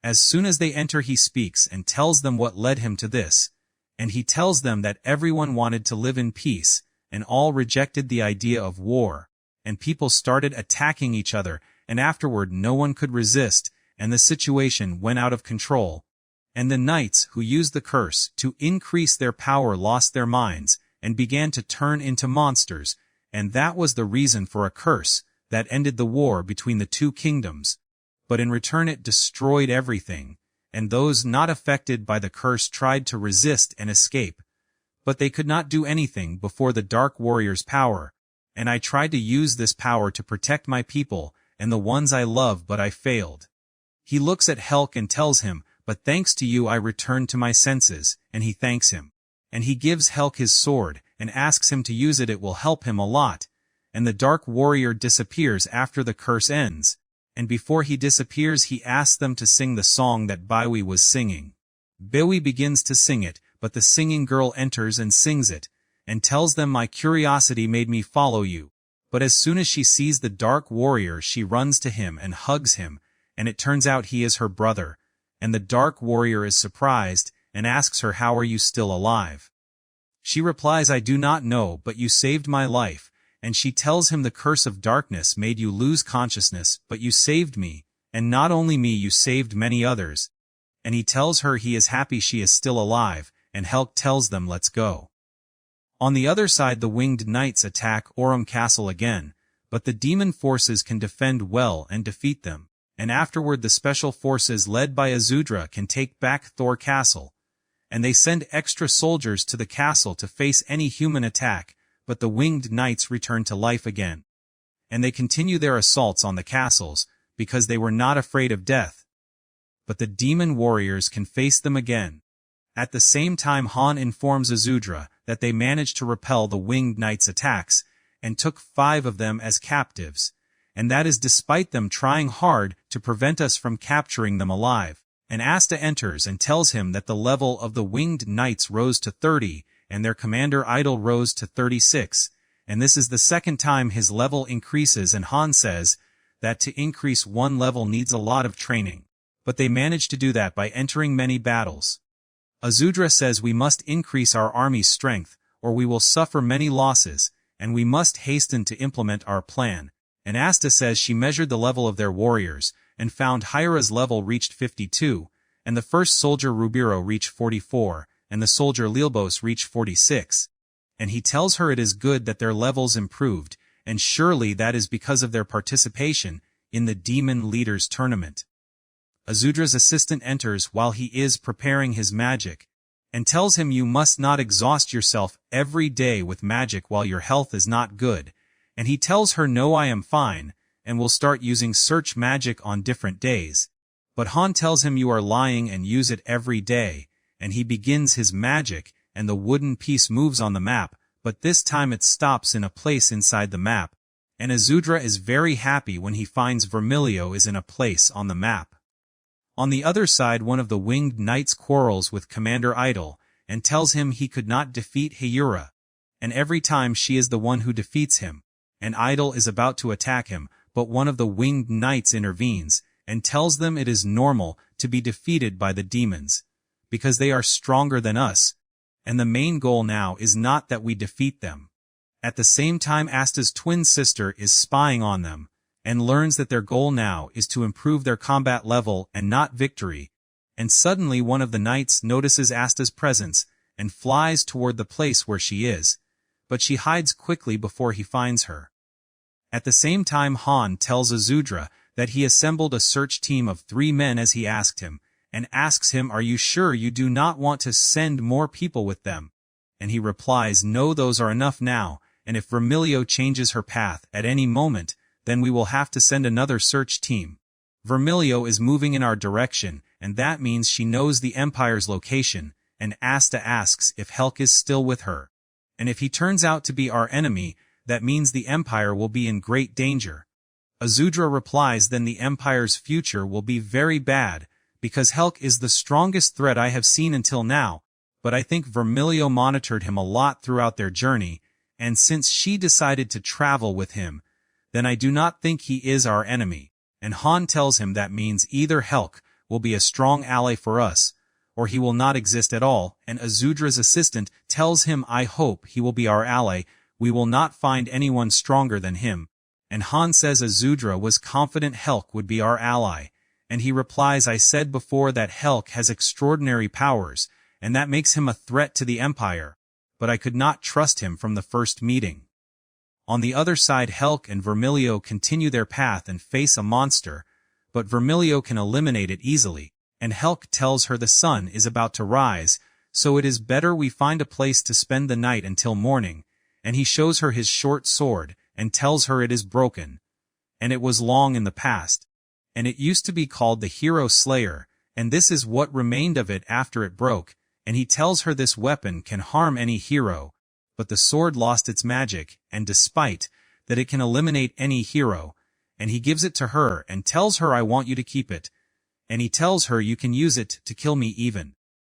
As soon as they enter he speaks and tells them what led him to this, and he tells them that everyone wanted to live in peace, and all rejected the idea of war, and people started attacking each other, and afterward no one could resist, and the situation went out of control. And the knights who used the curse to increase their power lost their minds, and began to turn into monsters, and that was the reason for a curse that ended the war between the two kingdoms. But in return it destroyed everything, and those not affected by the curse tried to resist and escape. But they could not do anything before the dark warrior's power, and I tried to use this power to protect my people and the ones I love, but I failed. He looks at Helk and tells him, but thanks to you I returned to my senses, and he thanks him. And he gives Helk his sword, and asks him to use it will help him a lot, and the dark warrior disappears after the curse ends, and before he disappears he asks them to sing the song that Baiwi was singing. Baiwi begins to sing it, but the singing girl enters and sings it, and tells them my curiosity made me follow you. But as soon as she sees the dark warrior she runs to him and hugs him, and it turns out he is her brother, and the dark warrior is surprised, and asks her how are you still alive. She replies I do not know, but you saved my life, and she tells him the curse of darkness made you lose consciousness, but you saved me, and not only me you saved many others. And he tells her he is happy she is still alive, and Helk tells them let's go. On the other side the winged knights attack Aurum Castle again, but the demon forces can defend well and defeat them, and afterward the special forces led by Azudra can take back Thor Castle, and they send extra soldiers to the castle to face any human attack, but the winged knights return to life again. And they continue their assaults on the castles, because they were not afraid of death. But the demon warriors can face them again. At the same time Han informs Azudra that they managed to repel the winged knights' attacks, and took 5 of them as captives, and that is despite them trying hard to prevent us from capturing them alive. And Asta enters and tells him that the level of the winged knights rose to 30, and their commander Idol rose to 36, and this is the second time his level increases, and Han says that to increase one level needs a lot of training. But they manage to do that by entering many battles. Azudra says we must increase our army's strength, or we will suffer many losses, and we must hasten to implement our plan. And Asta says she measured the level of their warriors, and found Hira's level reached 52, and the first soldier Rubiro reached 44, and the soldier Lilbos reached 46. And he tells her it is good that their levels improved, and surely that is because of their participation in the demon leaders tournament. Azudra's assistant enters while he is preparing his magic, and tells him you must not exhaust yourself every day with magic while your health is not good, and he tells her no, I am fine, and will start using search magic on different days. But Han tells him you are lying and use it every day, and he begins his magic, and the wooden piece moves on the map, but this time it stops in a place inside the map, and Azudra is very happy when he finds Vermilio is in a place on the map. On the other side, one of the winged knights quarrels with Commander Idol, and tells him he could not defeat Hayura, and every time she is the one who defeats him, and Idol is about to attack him, but one of the winged knights intervenes, and tells them it is normal to be defeated by the demons, because they are stronger than us, and the main goal now is not that we defeat them. At the same time, Asta's twin sister is spying on them, and learns that their goal now is to improve their combat level and not victory, and suddenly one of the knights notices Asta's presence, and flies toward the place where she is, but she hides quickly before he finds her. At the same time, Han tells Azudra that he assembled a search team of 3 men as he asked him, and asks him, are you sure you do not want to send more people with them? And he replies, no, those are enough now, and if Vermilio changes her path at any moment, then we will have to send another search team. Vermilio is moving in our direction, and that means she knows the Empire's location, and Asta asks if Helk is still with her. And if he turns out to be our enemy, that means the Empire will be in great danger. Azudra replies, then the Empire's future will be very bad, because Helk is the strongest threat I have seen until now, but I think Vermilio monitored him a lot throughout their journey, and since she decided to travel with him, then I do not think he is our enemy. And Han tells him that means either Helk will be a strong ally for us, or he will not exist at all, and Azudra's assistant tells him, I hope he will be our ally, we will not find anyone stronger than him. And Han says Azudra was confident Helk would be our ally, and he replies, I said before that Helk has extraordinary powers, and that makes him a threat to the Empire, but I could not trust him from the first meeting. On the other side, Helk and Vermilio continue their path and face a monster, but Vermilio can eliminate it easily, and Helk tells her the sun is about to rise, so it is better we find a place to spend the night until morning, and he shows her his short sword, and tells her it is broken, and it was long in the past, and it used to be called the Hero Slayer, and this is what remained of it after it broke, and he tells her this weapon can harm any hero, but the sword lost its magic, and despite that it can eliminate any hero, and he gives it to her and tells her I want you to keep it, and he tells her you can use it to kill me even.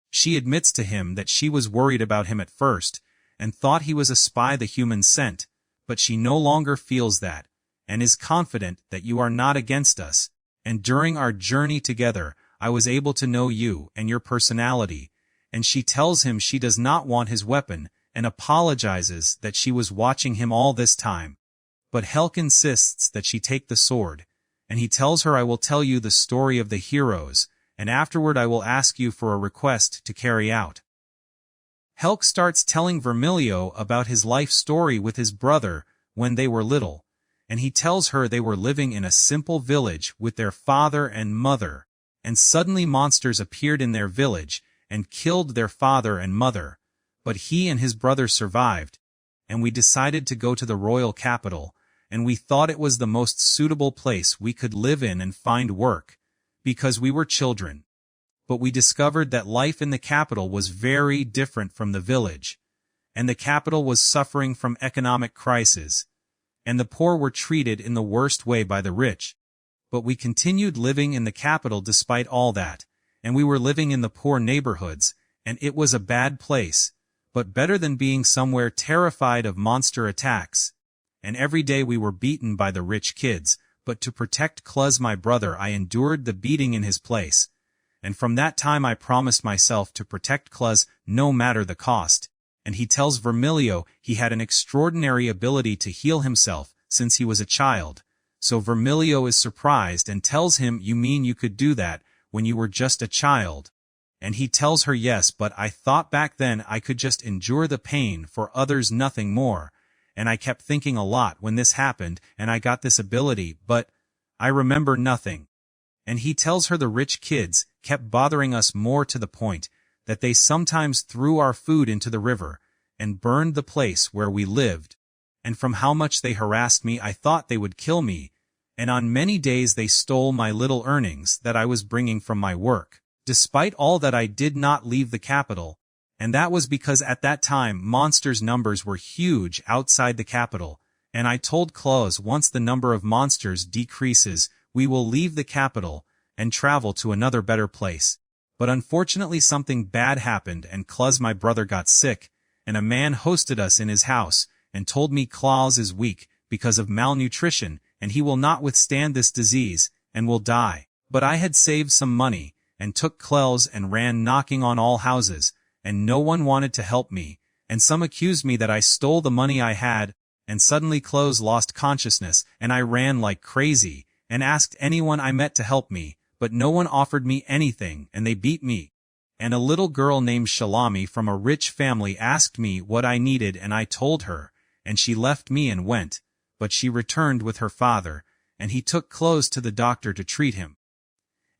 She admits to him that she was worried about him at first, and thought he was a spy the humans sent, but she no longer feels that, and is confident that you are not against us, and during our journey together I was able to know you and your personality, and she tells him she does not want his weapon, and apologizes that she was watching him all this time. But Helk insists that she take the sword, and he tells her I will tell you the story of the heroes, and afterward I will ask you for a request to carry out. Helk starts telling Vermilio about his life story with his brother when they were little, and he tells her they were living in a simple village with their father and mother, and suddenly monsters appeared in their village and killed their father and mother. But he and his brother survived, and we decided to go to the royal capital, and we thought it was the most suitable place we could live in and find work, because we were children. But we discovered that life in the capital was very different from the village, and the capital was suffering from economic crisis, and the poor were treated in the worst way by the rich. But we continued living in the capital despite all that, and we were living in the poor neighborhoods, and it was a bad place, but better than being somewhere terrified of monster attacks. And every day we were beaten by the rich kids, but to protect Claus my brother I endured the beating in his place. And from that time I promised myself to protect Claus no matter the cost. And he tells Vermilio he had an extraordinary ability to heal himself since he was a child. So Vermilio is surprised and tells him, you mean you could do that when you were just a child? And he tells her yes, but I thought back then I could just endure the pain, for others nothing more, and I kept thinking a lot when this happened and I got this ability, but I remember nothing. And he tells her the rich kids kept bothering us more, to the point that they sometimes threw our food into the river and burned the place where we lived. And from how much they harassed me, I thought they would kill me, and on many days they stole my little earnings that I was bringing from my work. Despite all that, I did not leave the capital, and that was because at that time monsters' numbers were huge outside the capital, and I told Claus once the number of monsters decreases, we will leave the capital and travel to another better place. But unfortunately something bad happened, and Claus, my brother, got sick, and a man hosted us in his house and told me Claus is weak because of malnutrition, and he will not withstand this disease and will die. But I had saved some money and took Claus and ran knocking on all houses, and no one wanted to help me, and some accused me that I stole the money I had, and suddenly Claus lost consciousness, and I ran like crazy, and asked anyone I met to help me, but no one offered me anything, and they beat me. And a little girl named Shalami from a rich family asked me what I needed, and I told her, and she left me and went, but she returned with her father, and he took Claus to the doctor to treat him.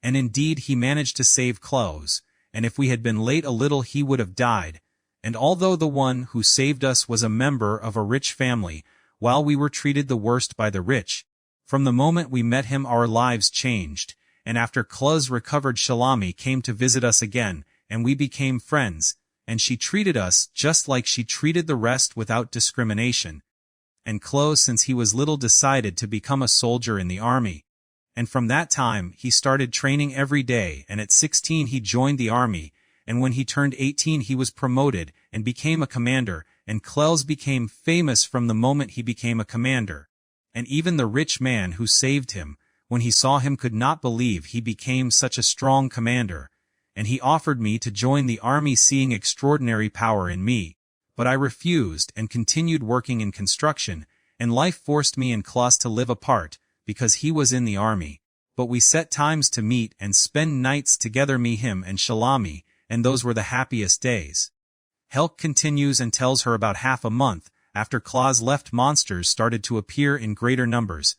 And indeed he managed to save Claus, and if we had been late a little he would have died, and although the one who saved us was a member of a rich family, while we were treated the worst by the rich, from the moment we met him our lives changed, and after Claus recovered, Shalami came to visit us again, and we became friends, and she treated us just like she treated the rest without discrimination. And Claus, since he was little, decided to become a soldier in the army. And from that time he started training every day, and at 16 he joined the army, and when he turned 18 he was promoted and became a commander, and Claus became famous from the moment he became a commander. And even the rich man who saved him, when he saw him, could not believe he became such a strong commander, and he offered me to join the army, seeing extraordinary power in me. But I refused and continued working in construction, and life forced me and Claus to live apart, because he was in the army. But we set times to meet and spend nights together, me, him, and Shalami, and those were the happiest days. Helk continues and tells her about half a month after Claus left, monsters started to appear in greater numbers.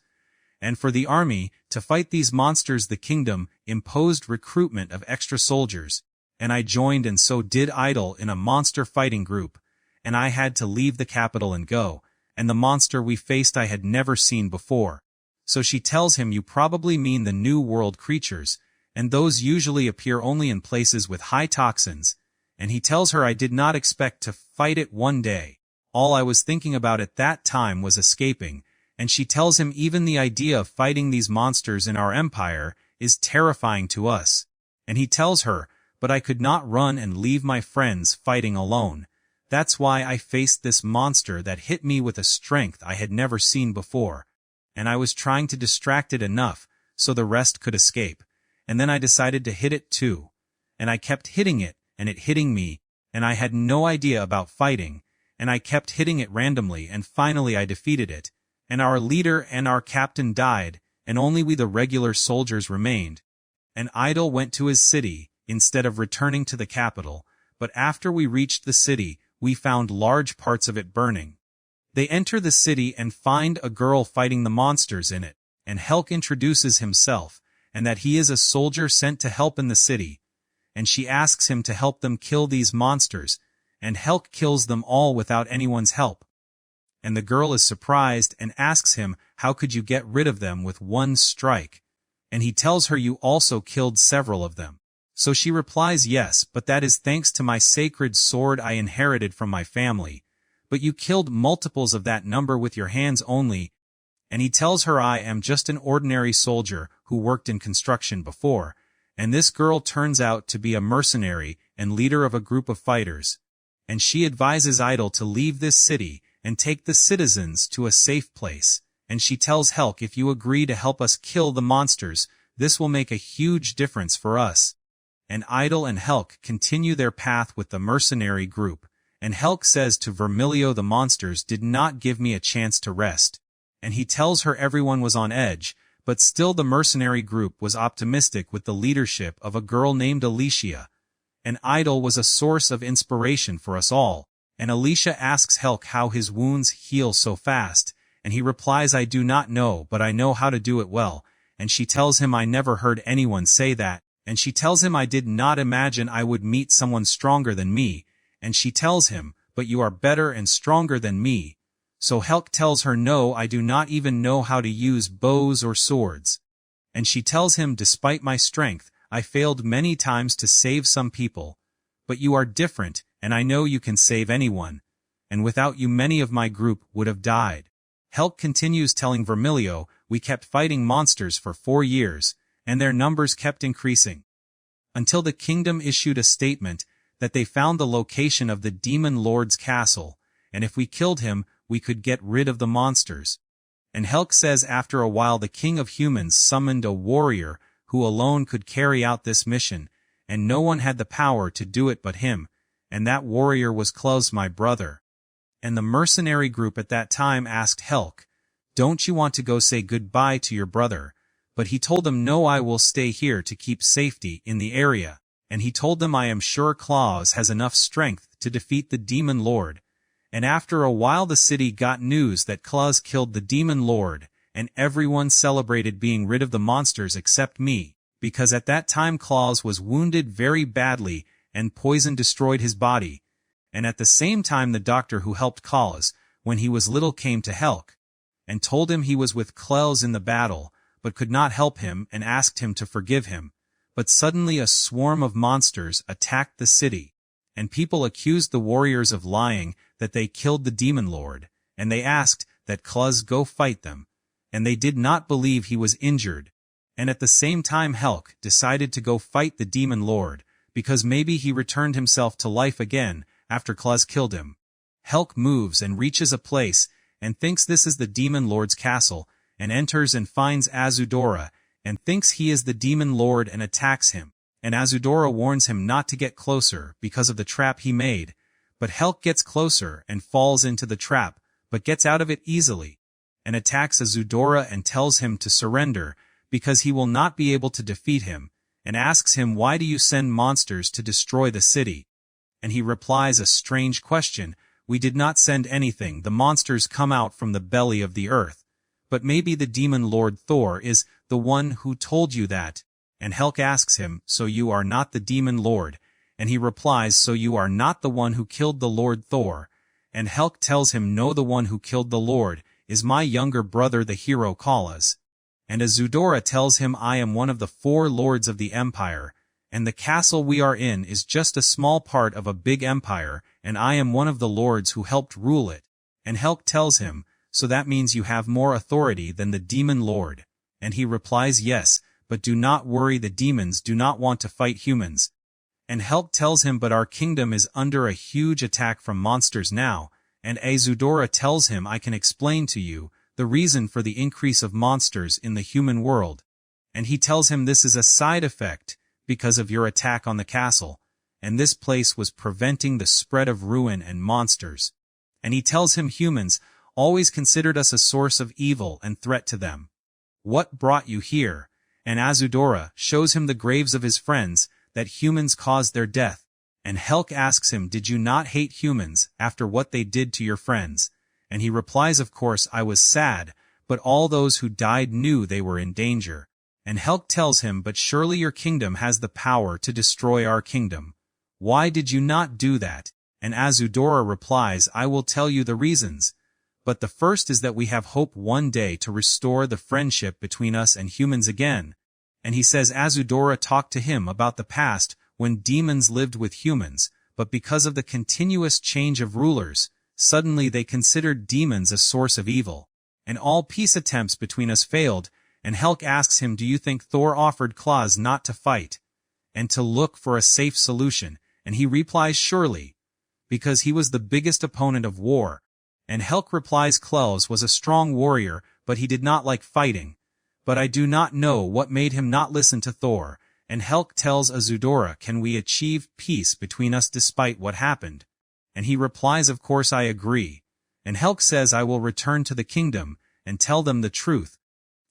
And for the army to fight these monsters, the kingdom imposed recruitment of extra soldiers, and I joined, and so did Idol, in a monster fighting group, and I had to leave the capital and go, and the monster we faced I had never seen before. So she tells him, you probably mean the New World creatures, and those usually appear only in places with high toxins, and he tells her I did not expect to fight it one day. All I was thinking about at that time was escaping, and she tells him even the idea of fighting these monsters in our empire is terrifying to us. And he tells her, but I could not run and leave my friends fighting alone. That's why I faced this monster that hit me with a strength I had never seen before. And I was trying to distract it enough so the rest could escape. And then I decided to hit it too. And I kept hitting it, and it hitting me, and I had no idea about fighting, and I kept hitting it randomly, and finally I defeated it. And our leader and our captain died, and only we the regular soldiers remained. And Idol went to his city, instead of returning to the capital, but after we reached the city, we found large parts of it burning. They enter the city and find a girl fighting the monsters in it, and Helk introduces himself, and that he is a soldier sent to help in the city, and she asks him to help them kill these monsters, and Helk kills them all without anyone's help. And the girl is surprised and asks him, how could you get rid of them with one strike? And he tells her, you also killed several of them. So she replies, yes, but that is thanks to my sacred sword I inherited from my family. But you killed multiples of that number with your hands only. And he tells her, I am just an ordinary soldier who worked in construction before, and this girl turns out to be a mercenary and leader of a group of fighters. And she advises Idol to leave this city and take the citizens to a safe place, and she tells Helk, if you agree to help us kill the monsters, this will make a huge difference for us. And Idol and Helk continue their path with the mercenary group, and Helk says to Vermilio, the monsters did not give me a chance to rest. And he tells her everyone was on edge, But still the mercenary group was optimistic with the leadership of a girl named Alicia. An idol was a source of inspiration for us all, and Alicia asks Helk how his wounds heal so fast, and he replies, I do not know, but I know how to do it well, and she tells him I never heard anyone say that, and she tells him I did not imagine I would meet someone stronger than me, and she tells him, but you are better and stronger than me. So Helk tells her no, I do not even know how to use bows or swords. And she tells him, despite my strength, I failed many times to save some people. But you are different, and I know you can save anyone. And without you many of my group would have died. Helk continues telling Vermilio, we kept fighting monsters for 4 years, and their numbers kept increasing. Until the kingdom issued a statement that they found the location of the demon lord's castle, and if we killed him, we could get rid of the monsters. And Helk says after a while the king of humans summoned a warrior who alone could carry out this mission, and no one had the power to do it but him, and that warrior was Claus, my brother. And the mercenary group at that time asked Helk, don't you want to go say goodbye to your brother? But he told them no, I will stay here to keep safety in the area, and he told them I am sure Claus has enough strength to defeat the demon lord. And after a while the city got news that Claus killed the demon lord, and everyone celebrated being rid of the monsters except me, because at that time Claus was wounded very badly and poison destroyed his body. And at the same time the doctor who helped Claus when he was little came to Helk, and told him he was with Claus in the battle, but could not help him and asked him to forgive him. But suddenly a swarm of monsters attacked the city, and people accused the warriors of lying that they killed the demon lord, and they asked that Claus go fight them, and they did not believe he was injured. And at the same time Helk decided to go fight the demon lord, because maybe he returned himself to life again after Claus killed him. Helk moves and reaches a place, and thinks this is the demon lord's castle, and enters and finds Azudora, and thinks he is the demon lord and attacks him. And Azudora warns him not to get closer because of the trap he made, but Helk gets closer and falls into the trap, but gets out of it easily, and attacks Azudora and tells him to surrender, because he will not be able to defeat him, and asks him why do you send monsters to destroy the city? And he replies a strange question, we did not send anything, the monsters come out from the belly of the earth. But maybe the demon lord Thor is the one who told you that. And Helk asks him, so you are not the demon lord? And he replies, so you are not the one who killed the Lord Thor? And Helk tells him no, the one who killed the Lord is my younger brother the hero Claus. And Azudora tells him I am one of the 4 lords of the empire, and the castle we are in is just a small part of a big empire, and I am one of the lords who helped rule it. And Helk tells him, so that means you have more authority than the demon lord? And he replies yes, but do not worry, the demons do not want to fight humans. And Helk tells him, but our kingdom is under a huge attack from monsters now, and Azudora tells him I can explain to you the reason for the increase of monsters in the human world. And he tells him this is a side effect because of your attack on the castle, and this place was preventing the spread of ruin and monsters. And he tells him humans always considered us a source of evil and threat to them. What brought you here? And Azudora shows him the graves of his friends, that humans caused their death. And Helk asks him, did you not hate humans after what they did to your friends? And he replies, of course I was sad, but all those who died knew they were in danger. And Helk tells him, but surely your kingdom has the power to destroy our kingdom. Why did you not do that? And Azudora replies, I will tell you the reasons. But the first is that we have hope one day to restore the friendship between us and humans again. And he says Azudora talked to him about the past when demons lived with humans, but because of the continuous change of rulers, suddenly they considered demons a source of evil. And all peace attempts between us failed, and Helk asks him, do you think Thor offered Claus not to fight, and to look for a safe solution? And he replies, surely, because he was the biggest opponent of war. And Helk replies, Claus was a strong warrior, but he did not like fighting. But I do not know what made him not listen to Thor. And Helk tells Azudora, can we achieve peace between us despite what happened? And he replies, of course I agree. And Helk says I will return to the kingdom, and tell them the truth.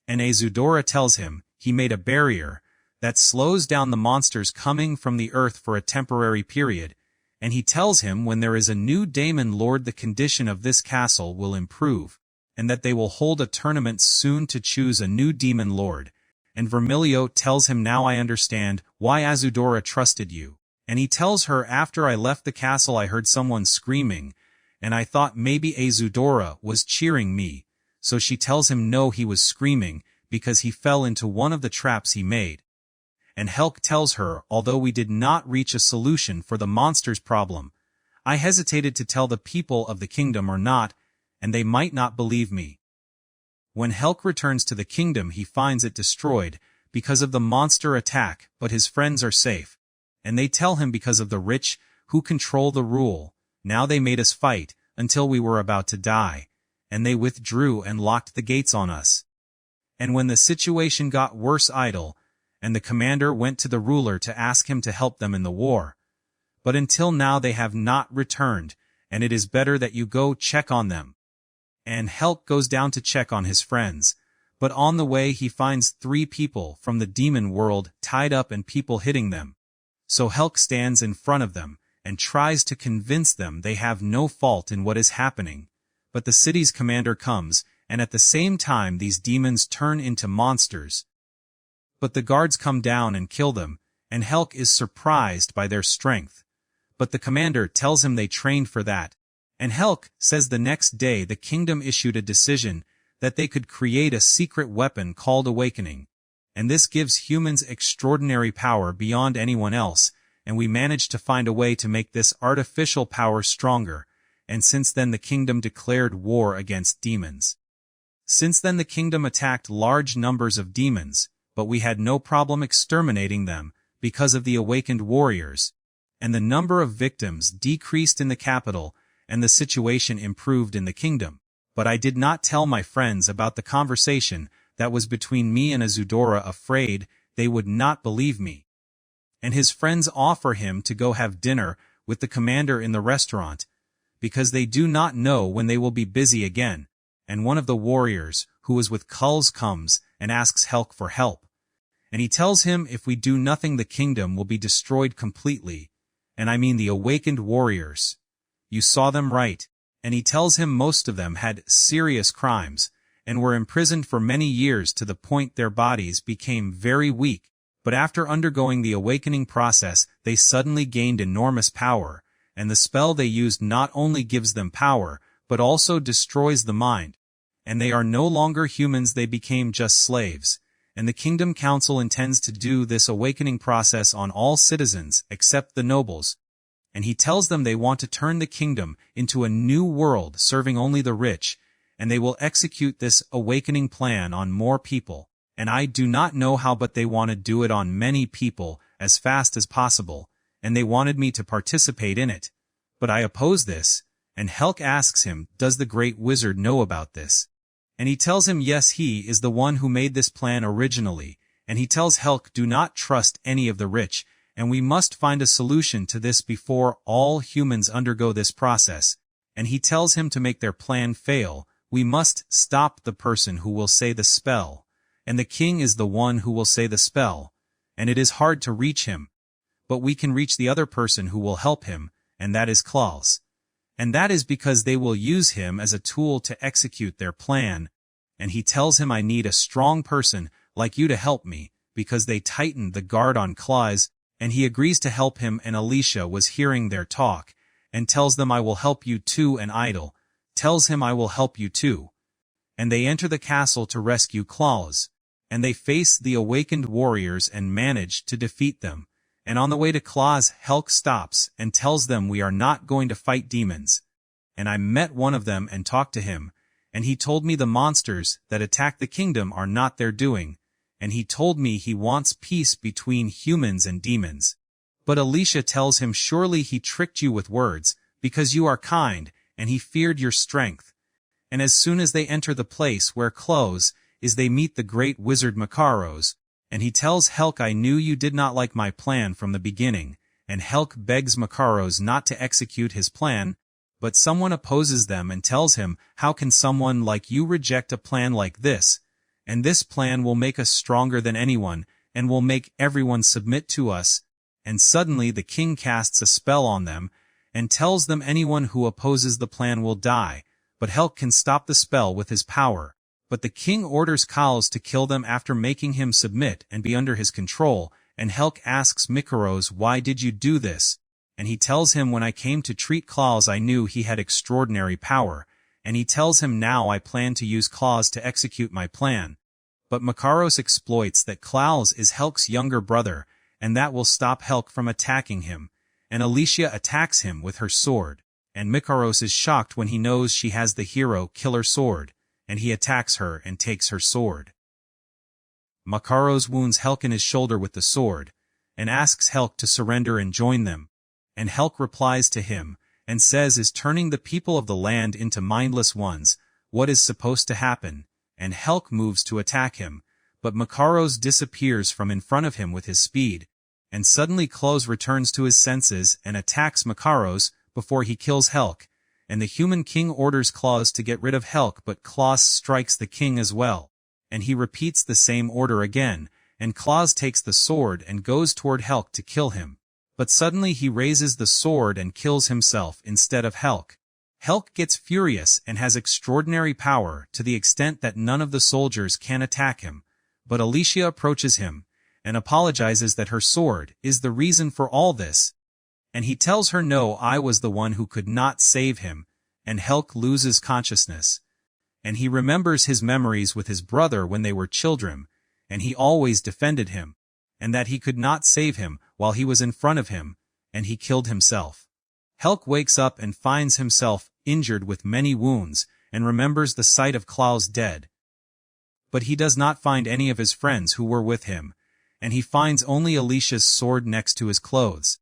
And Azudora tells him he made a barrier that slows down the monsters coming from the earth for a temporary period, and he tells him when there is a new Daemon Lord the condition of this castle will improve, and that they will hold a tournament soon to choose a new Demon Lord. And Vermilio tells him, now I understand why Azudora trusted you. And he tells her, after I left the castle I heard someone screaming, and I thought maybe Azudora was cheering me. So she tells him no, he was screaming because he fell into one of the traps he made. And Helk tells her, although we did not reach a solution for the monster's problem, I hesitated to tell the people of the kingdom or not, and they might not believe me. When Helk returns to the kingdom he finds it destroyed because of the monster attack, but his friends are safe. And they tell him because of the rich who control the rule, now they made us fight until we were about to die, and they withdrew and locked the gates on us. And when the situation got worse and the commander went to the ruler to ask him to help them in the war. But until now they have not returned, and it is better that you go check on them. And Helk goes down to check on his friends, but on the way he finds 3 people from the demon world tied up and people hitting them. So Helk stands in front of them, and tries to convince them they have no fault in what is happening. But the city's commander comes, and at the same time these demons turn into monsters. But the guards come down and kill them, and Helk is surprised by their strength. But the commander tells him they trained for that. And Helk says the next day the kingdom issued a decision that they could create a secret weapon called Awakening. And this gives humans extraordinary power beyond anyone else, and we managed to find a way to make this artificial power stronger, and since then the kingdom declared war against demons. Since then the kingdom attacked large numbers of demons, but we had no problem exterminating them because of the awakened warriors, and the number of victims decreased in the capital, and the situation improved in the kingdom. But I did not tell my friends about the conversation that was between me and Azudora, afraid they would not believe me. And his friends offer him to go have dinner with the commander in the restaurant, because they do not know when they will be busy again. And one of the warriors, who was with Claus, comes and asks Helk for help. And he tells him if we do nothing the kingdom will be destroyed completely, and I mean the awakened warriors. You saw them right. And he tells him most of them had serious crimes, and were imprisoned for many years to the point their bodies became very weak. But after undergoing the awakening process, they suddenly gained enormous power, and the spell they used not only gives them power, but also destroys the mind. And they are no longer humans, they became just slaves. And the Kingdom Council intends to do this awakening process on all citizens except the nobles. And he tells them they want to turn the kingdom into a new world serving only the rich, and they will execute this awakening plan on more people. And I do not know how, but they want to do it on many people as fast as possible, and they wanted me to participate in it. But I oppose this, and Helk asks him, does the great wizard know about this? And he tells him yes, he is the one who made this plan originally, and he tells Helk do not trust any of the rich, and we must find a solution to this before all humans undergo this process. And he tells him to make their plan fail, we must stop the person who will say the spell. And the king is the one who will say the spell, and it is hard to reach him. But we can reach the other person who will help him, and that is Claus. And that is because they will use him as a tool to execute their plan. And he tells him I need a strong person like you to help me, because they tightened the guard on Claus, and he agrees to help him. And Alicia was hearing their talk, and tells them I will help you too, and Idol tells him I will help you too. And they enter the castle to rescue Claus. And they face the awakened warriors and manage to defeat them. And on the way to Claus, Helk stops and tells them we are not going to fight demons. And I met one of them and talked to him, and he told me the monsters that attack the kingdom are not their doing, and he told me he wants peace between humans and demons. But Alicia tells him surely he tricked you with words, because you are kind, and he feared your strength. And as soon as they enter the place where Claus is, they meet the great wizard Makaros, and he tells Helk I knew you did not like my plan from the beginning, and Helk begs Makaros not to execute his plan, but someone opposes them and tells him, how can someone like you reject a plan like this? and this plan will make us stronger than anyone, and will make everyone submit to us." And suddenly the king casts a spell on them, and tells them anyone who opposes the plan will die, but Helk can stop the spell with his power. But the king orders Claus to kill them after making him submit and be under his control, and Helk asks Mikaros, "Why did you do this?" And he tells him, "When I came to treat Claus I knew he had extraordinary power," and he tells him, "Now I plan to use Claus to execute my plan." But Mikaros exploits that Claus is Helk's younger brother, and that will stop Helk from attacking him, and Alicia attacks him with her sword, and Mikaros is shocked when he knows she has the hero killer sword, and he attacks her and takes her sword. Mikaros wounds Helk in his shoulder with the sword, and asks Helk to surrender and join them, and Helk replies to him, and says, "Is turning the people of the land into mindless ones what is supposed to happen?" And Helk moves to attack him, but Mikaros disappears from in front of him with his speed, and suddenly Claus returns to his senses and attacks Mikaros before he kills Helk, and the human king orders Claus to get rid of Helk, but Claus strikes the king as well, and he repeats the same order again, and Claus takes the sword and goes toward Helk to kill him. But suddenly he raises the sword and kills himself instead of Helk. Helk gets furious and has extraordinary power to the extent that none of the soldiers can attack him, but Alicia approaches him, and apologizes that her sword is the reason for all this. And he tells her, "No, I was the one who could not save him," and Helk loses consciousness. And he remembers his memories with his brother when they were children, and he always defended him, and that he could not save him while he was in front of him, and he killed himself. Helk wakes up and finds himself injured with many wounds, and remembers the sight of Claus dead. But he does not find any of his friends who were with him, and he finds only Alicia's sword next to his clothes.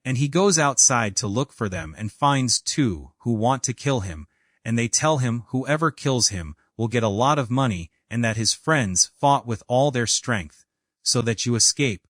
And he goes outside to look for them and finds two who want to kill him, and they tell him whoever kills him will get a lot of money, and that his friends fought with all their strength, so that you escape.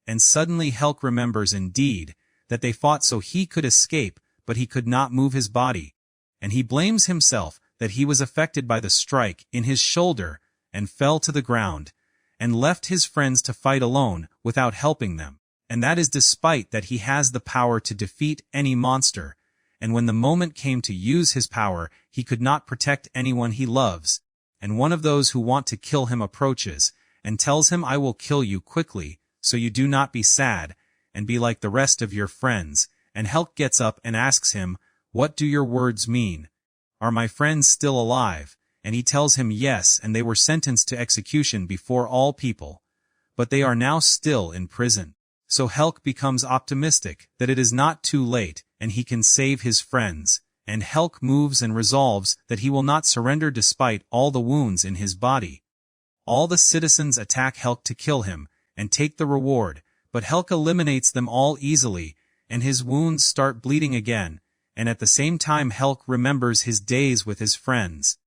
And suddenly Helk remembers indeed that they fought so he could escape, but he could not move his body, and he blames himself that he was affected by the strike in his shoulder, and fell to the ground, and left his friends to fight alone without helping them, and that is despite that he has the power to defeat any monster, and when the moment came to use his power he could not protect anyone he loves, and one of those who want to kill him approaches, and tells him, "I will kill you quickly, so you do not be sad, and be like the rest of your friends." And Helk gets up and asks him, "What do your words mean? Are my friends still alive?" And he tells him yes, and they were sentenced to execution before all people, but they are now still in prison. So Helk becomes optimistic that it is not too late, and he can save his friends, and Helk moves and resolves that he will not surrender despite all the wounds in his body. All the citizens attack Helk to kill him, and take the reward, but Helk eliminates them all easily, and his wounds start bleeding again, and at the same time Helk remembers his days with his friends,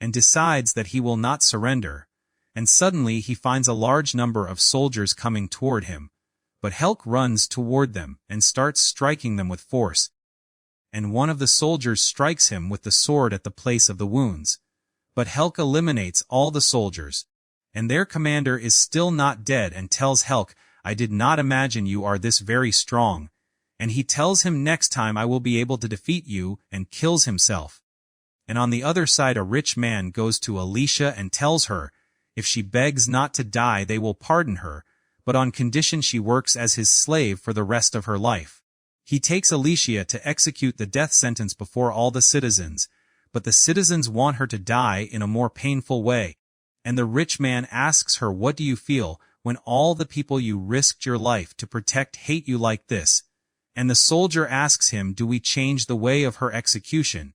and decides that he will not surrender, and suddenly he finds a large number of soldiers coming toward him, but Helk runs toward them and starts striking them with force, and one of the soldiers strikes him with the sword at the place of the wounds, but Helk eliminates all the soldiers, and their commander is still not dead and tells Helk, "I did not imagine you are this very strong," and he tells him, "Next time I will be able to defeat you," and kills himself. And on the other side a rich man goes to Alicia and tells her, if she begs not to die they will pardon her, but on condition she works as his slave for the rest of her life. He takes Alicia to execute the death sentence before all the citizens, but the citizens want her to die in a more painful way, and the rich man asks her, "What do you feel when all the people you risked your life to protect hate you like this?" And the soldier asks him, "Do we change the way of her execution?"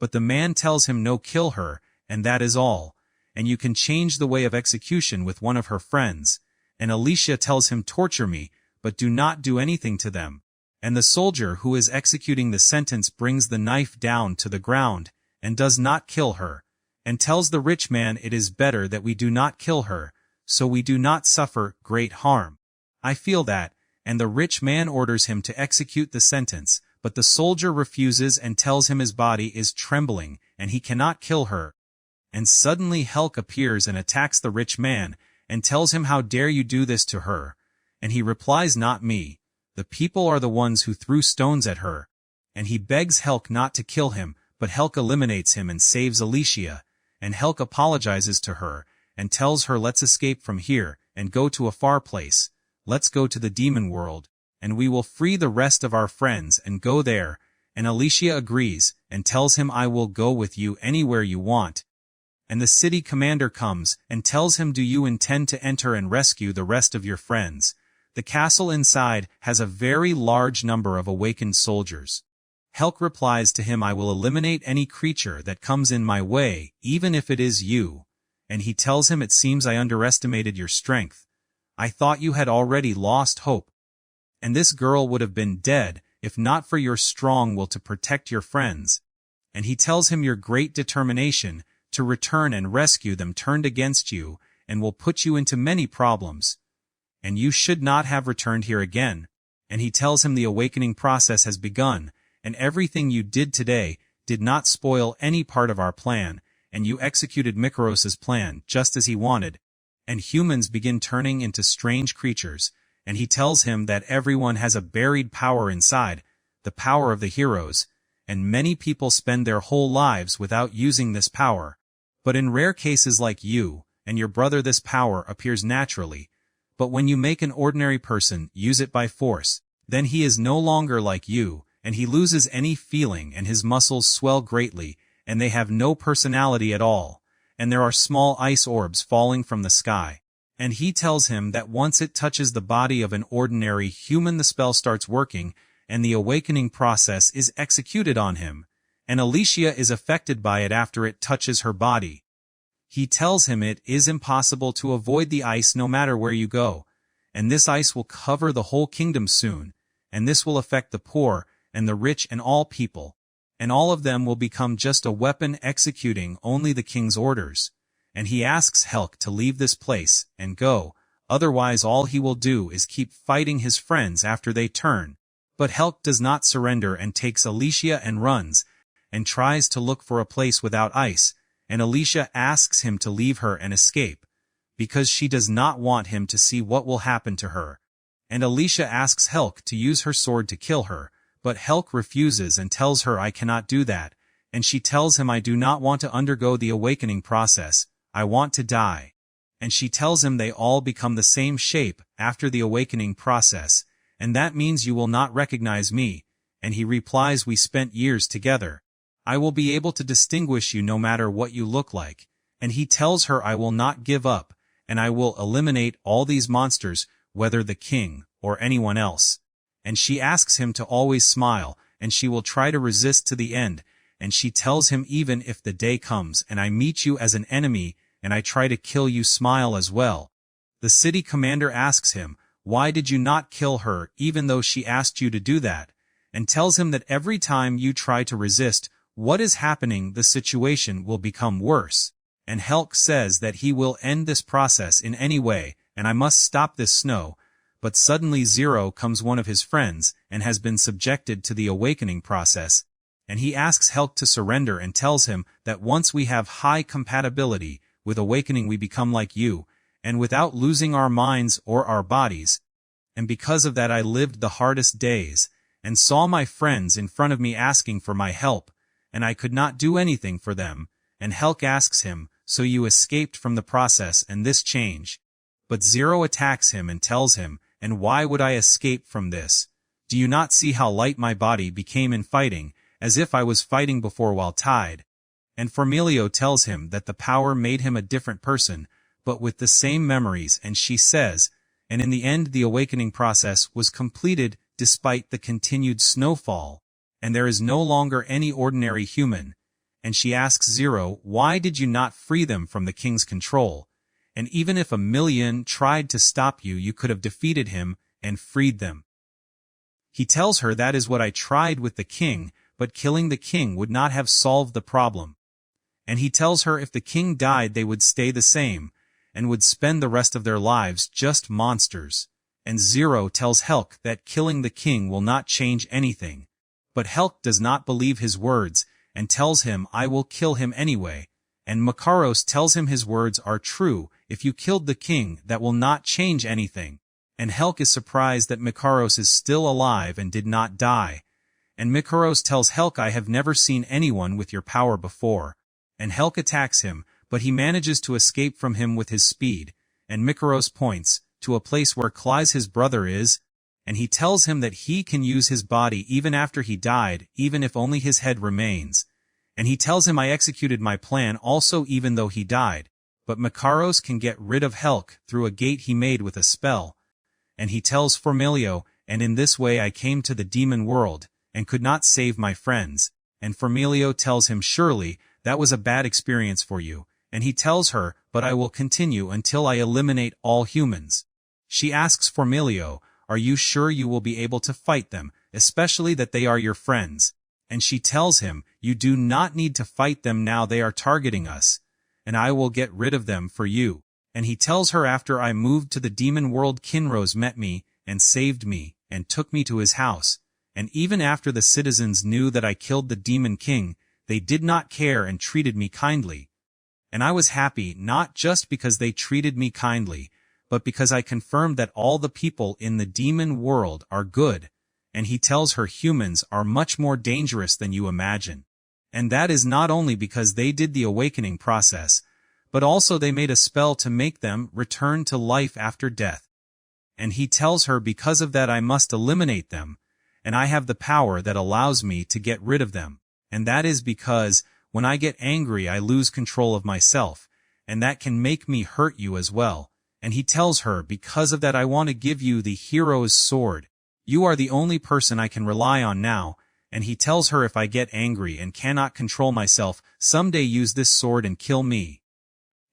But the man tells him, "No, kill her, and that is all, and you can change the way of execution with one of her friends." And Alicia tells him, "Torture me, but do not do anything to them." And the soldier who is executing the sentence brings the knife down to the ground, and does not kill her, and tells the rich man it is better that we do not kill her, so we do not suffer great harm. I feel that, and the rich man orders him to execute the sentence, but the soldier refuses and tells him his body is trembling, and he cannot kill her. And suddenly Helk appears and attacks the rich man, and tells him, "How dare you do this to her?" And he replies, "Not me. The people are the ones who threw stones at her." And he begs Helk not to kill him, but Helk eliminates him and saves Alicia, and Helk apologizes to her, and tells her, "Let's escape from here, and go to a far place. Let's go to the demon world, and we will free the rest of our friends and go there." And Alicia agrees, and tells him, "I will go with you anywhere you want." And the city commander comes, and tells him, "Do you intend to enter and rescue the rest of your friends?" The castle inside has a very large number of awakened soldiers. Helk replies to him, "I will eliminate any creature that comes in my way, even if it is you." And he tells him, "It seems I underestimated your strength. I thought you had already lost hope. And this girl would have been dead, if not for your strong will to protect your friends." And he tells him, "Your great determination to return and rescue them turned against you, and will put you into many problems. And you should not have returned here again." And he tells him the awakening process has begun, and everything you did today did not spoil any part of our plan, and you executed Mikaros's plan just as he wanted. And humans begin turning into strange creatures, and he tells him that everyone has a buried power inside, the power of the heroes, and many people spend their whole lives without using this power. But in rare cases like you and your brother, this power appears naturally. But when you make an ordinary person use it by force, then he is no longer like you, and he loses any feeling, and his muscles swell greatly, and they have no personality at all, and there are small ice orbs falling from the sky. And he tells him that once it touches the body of an ordinary human, the spell starts working, and the awakening process is executed on him, and Alicia is affected by it after it touches her body. He tells him it is impossible to avoid the ice no matter where you go, and this ice will cover the whole kingdom soon, and this will affect the poor and the rich and all people, and all of them will become just a weapon executing only the king's orders. And he asks Helk to leave this place and go, otherwise all he will do is keep fighting his friends after they turn. But Helk does not surrender and takes Alicia and runs, and tries to look for a place without ice, and Alicia asks him to leave her and escape, because she does not want him to see what will happen to her. And Alicia asks Helk to use her sword to kill her, but Helk refuses and tells her, "I cannot do that," and she tells him, "I do not want to undergo the awakening process, I want to die." And she tells him they all become the same shape after the awakening process, and that means you will not recognize me, and he replies, "We spent years together. I will be able to distinguish you no matter what you look like." And he tells her, "I will not give up, and I will eliminate all these monsters, whether the king or anyone else." And she asks him to always smile, and she will try to resist to the end, and she tells him, "Even if the day comes and I meet you as an enemy, and I try to kill you, smile as well." The city commander asks him, "Why did you not kill her even though she asked you to do that?" And tells him that every time you try to resist what is happening, the situation will become worse. And Helk says that he will end this process in any way, and I must stop this snow. But suddenly Zero comes, one of his friends, and has been subjected to the awakening process, and he asks Helk to surrender and tells him that once we have high compatibility with awakening we become like you, and without losing our minds or our bodies. And because of that I lived the hardest days, and saw my friends in front of me asking for my help, and I could not do anything for them. And Helk asks him, "So you escaped from the process and this change?" But Zero attacks him and tells him, "And why would I escape from this? Do you not see how light my body became in fighting, as if I was fighting before while tied?" And Formelio tells him that the power made him a different person, but with the same memories, and she says, and in the end the awakening process was completed despite the continued snowfall, and there is no longer any ordinary human. And she asks Zero, "Why did you not free them from the king's control? And even if 1,000,000 tried to stop you, you could have defeated him and freed them." He tells her, "That is what I tried with the king, but killing the king would not have solved the problem." And he tells her if the king died they would stay the same, and would spend the rest of their lives just monsters. And Zero tells Helk that killing the king will not change anything. But Helk does not believe his words, and tells him, "I will kill him anyway." and Makaros tells him his words are true. If you killed the king, that will not change anything. And Helk is surprised that Makaros is still alive and did not die. And Makaros tells Helk, I have never seen anyone with your power before. And Helk attacks him, but he manages to escape from him with his speed. And Makaros points to a place where Claus his brother is, and he tells him that he can use his body even after he died, even if only his head remains. And he tells him, I executed my plan also even though he died. But Makaros can get rid of Helk through a gate he made with a spell. And he tells Formilio, and in this way I came to the demon world, and could not save my friends. And Formilio tells him, surely, that was a bad experience for you. And he tells her, but I will continue until I eliminate all humans. She asks Formilio, are you sure you will be able to fight them, especially that they are your friends? And she tells him, you do not need to fight them now, they are targeting us, and I will get rid of them for you. And he tells her, after I moved to the demon world, Kinrose met me, and saved me, and took me to his house. And even after the citizens knew that I killed the demon king, they did not care and treated me kindly. And I was happy not just because they treated me kindly, but because I confirmed that all the people in the demon world are good. And he tells her humans are much more dangerous than you imagine. And that is not only because they did the awakening process, but also they made a spell to make them return to life after death. And he tells her, because of that I must eliminate them, and I have the power that allows me to get rid of them. And that is because, when I get angry I lose control of myself, and that can make me hurt you as well. And he tells her, because of that I want to give you the hero's sword. You are the only person I can rely on now. And he tells her, if I get angry and cannot control myself, someday use this sword and kill me.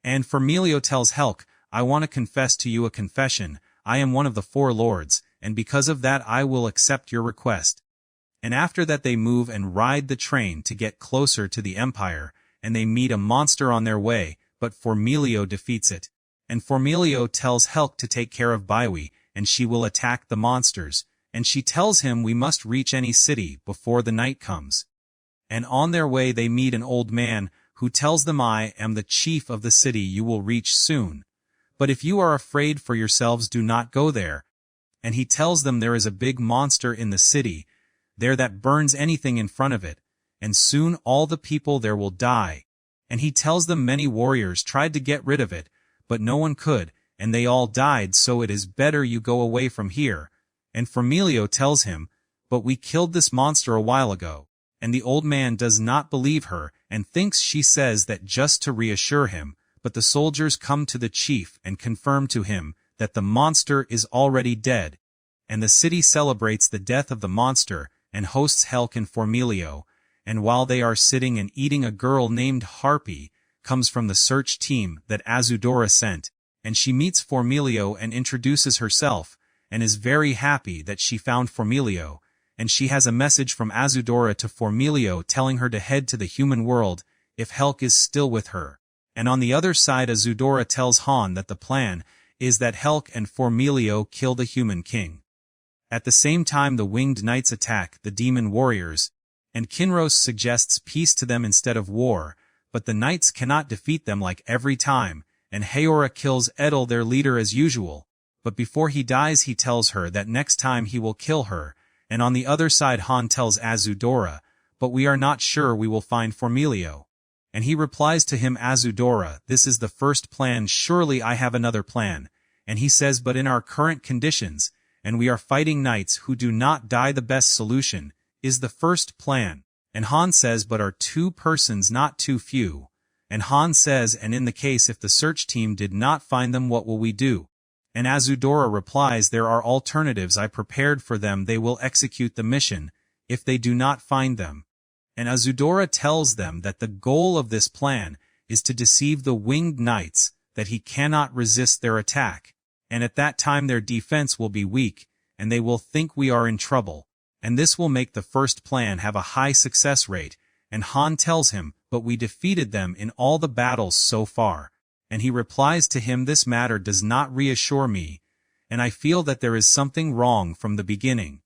And Formilio tells Helk, I want to confess to you a confession. I am one of the four lords, and because of that I will accept your request. And after that they move and ride the train to get closer to the Empire, and they meet a monster on their way, but Formilio defeats it. And Formilio tells Helk to take care of Biwi, and she will attack the monsters. And she tells him we must reach any city before the night comes. And on their way they meet an old man, who tells them, I am the chief of the city you will reach soon. But if you are afraid for yourselves, do not go there. And he tells them there is a big monster in the city, there that burns anything in front of it, and soon all the people there will die. And he tells them many warriors tried to get rid of it, but no one could, and they all died, so it is better you go away from here. And Formilio tells him, but we killed this monster a while ago. And the old man does not believe her, and thinks she says that just to reassure him, but the soldiers come to the chief and confirm to him that the monster is already dead. And the city celebrates the death of the monster, and hosts Helk and Formilio, and while they are sitting and eating, a girl named Harpy comes from the search team that Azudora sent, and she meets Formilio and introduces herself, and is very happy that she found Formilio, and she has a message from Azudora to Formilio telling her to head to the human world, if Helk is still with her. And on the other side Azudora tells Han that the plan is that Helk and Formilio kill the human king. At the same time the winged knights attack the demon warriors, and Kinrose suggests peace to them instead of war, but the knights cannot defeat them like every time, and Haora kills Edel, their leader, as usual. But before he dies he tells her that next time he will kill her, and on the other side Han tells Azudora, but we are not sure we will find Formilio. And he replies to him, Azudora, this is the first plan, surely I have another plan. And he says, but in our current conditions, and we are fighting knights who do not die, the best solution is the first plan. And Han says, but are two persons not too few? And Han says, and in the case if the search team did not find them, what will we do? And Azudora replies, there are alternatives I prepared for them, they will execute the mission, if they do not find them. And Azudora tells them that the goal of this plan is to deceive the winged knights, that he cannot resist their attack, and at that time their defense will be weak, and they will think we are in trouble, and this will make the first plan have a high success rate. And Han tells him, but we defeated them in all the battles so far. And he replies to him, this matter does not reassure me, and I feel that there is something wrong from the beginning.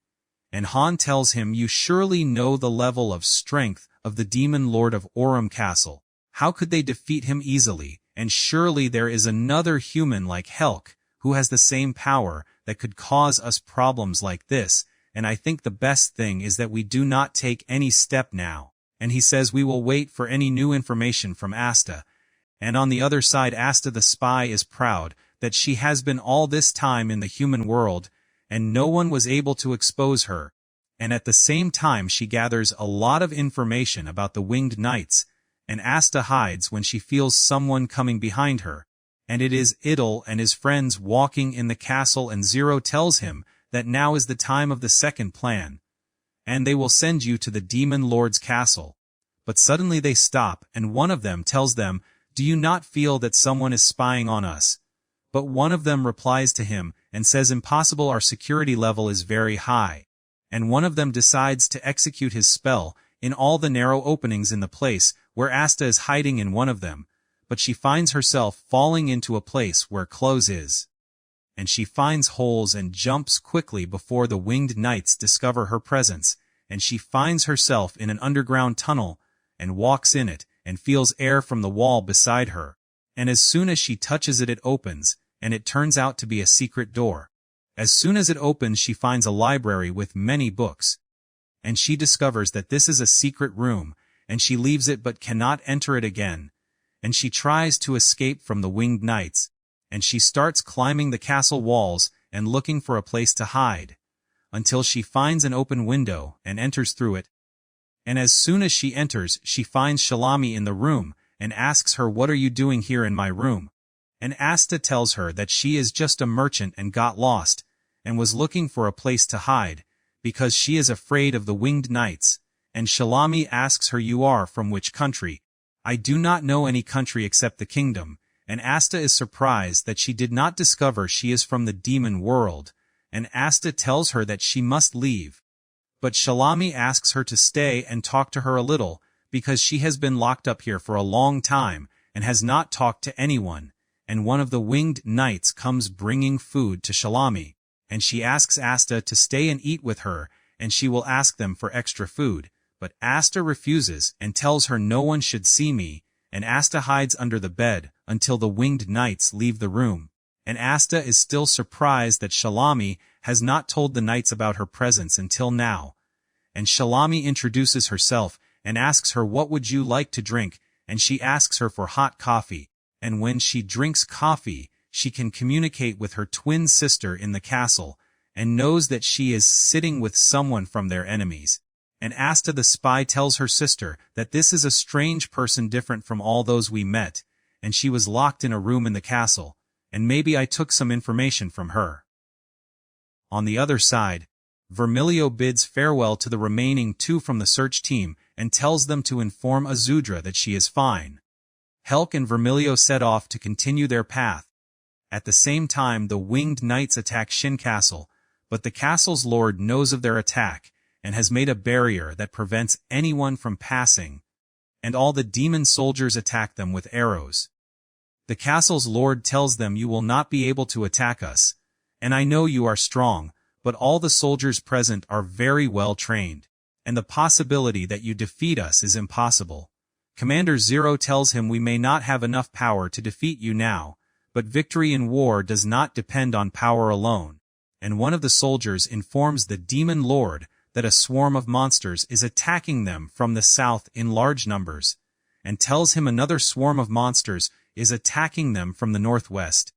And Han tells him, you surely know the level of strength of the demon lord of Aurum Castle. How could they defeat him easily? And surely there is another human like Helk, who has the same power, that could cause us problems like this, and I think the best thing is that we do not take any step now. And he says we will wait for any new information from Asta. And on the other side, Asta the spy is proud that she has been all this time in the human world, and no one was able to expose her. And at the same time she gathers a lot of information about the winged knights, and Asta hides when she feels someone coming behind her. And it is Idle and his friends walking in the castle, and Zero tells him that now is the time of the second plan, and they will send you to the Demon Lord's castle. But suddenly they stop, and one of them tells them, "Do you not feel that someone is spying on us?" But one of them replies to him, and says, "Impossible, our security level is very high." And one of them decides to execute his spell in all the narrow openings in the place where Asta is hiding in one of them, but she finds herself falling into a place where Claus is. And she finds holes and jumps quickly before the winged knights discover her presence, and she finds herself in an underground tunnel, and walks in it, and feels air from the wall beside her. And as soon as she touches it, it opens, and it turns out to be a secret door. As soon as it opens, she finds a library with many books. And she discovers that this is a secret room, and she leaves it but cannot enter it again. And she tries to escape from the winged knights, and she starts climbing the castle walls and looking for a place to hide, until she finds an open window and enters through it. And as soon as she enters, she finds Shalami in the room, and asks her, "What are you doing here in my room?" And Asta tells her that she is just a merchant and got lost, and was looking for a place to hide, because she is afraid of the winged knights. And Shalami asks her, "You are from which country?" "I do not know any country except the kingdom." And Asta is surprised that she did not discover she is from the demon world, and Asta tells her that she must leave. But Shalami asks her to stay and talk to her a little, because she has been locked up here for a long time, and has not talked to anyone. And one of the winged knights comes bringing food to Shalami, and she asks Asta to stay and eat with her, and she will ask them for extra food. But Asta refuses, and tells her, "No one should see me," and Asta hides under the bed, until the winged knights leave the room. And Asta is still surprised that Shalami has not told the knights about her presence until now. And Shalami introduces herself, and asks her, "What would you like to drink?" And she asks her for hot coffee. And when she drinks coffee, she can communicate with her twin sister in the castle, and knows that she is sitting with someone from their enemies. And Asta the spy tells her sister that this is a strange person different from all those we met, and she was locked in a room in the castle, and maybe I took some information from her. On the other side, Vermilio bids farewell to the remaining two from the search team, and tells them to inform Azudra that she is fine. Helk and Vermilio set off to continue their path. At the same time, the winged knights attack Shin Castle, but the castle's lord knows of their attack, and has made a barrier that prevents anyone from passing, and all the demon soldiers attack them with arrows. The castle's lord tells them, "You will not be able to attack us, and I know you are strong, but all the soldiers present are very well trained, and the possibility that you defeat us is impossible." Commander Zero tells him, "We may not have enough power to defeat you now, but victory in war does not depend on power alone." And one of the soldiers informs the demon lord that a swarm of monsters is attacking them from the south in large numbers, and tells him another swarm of monsters is attacking them from the northwest.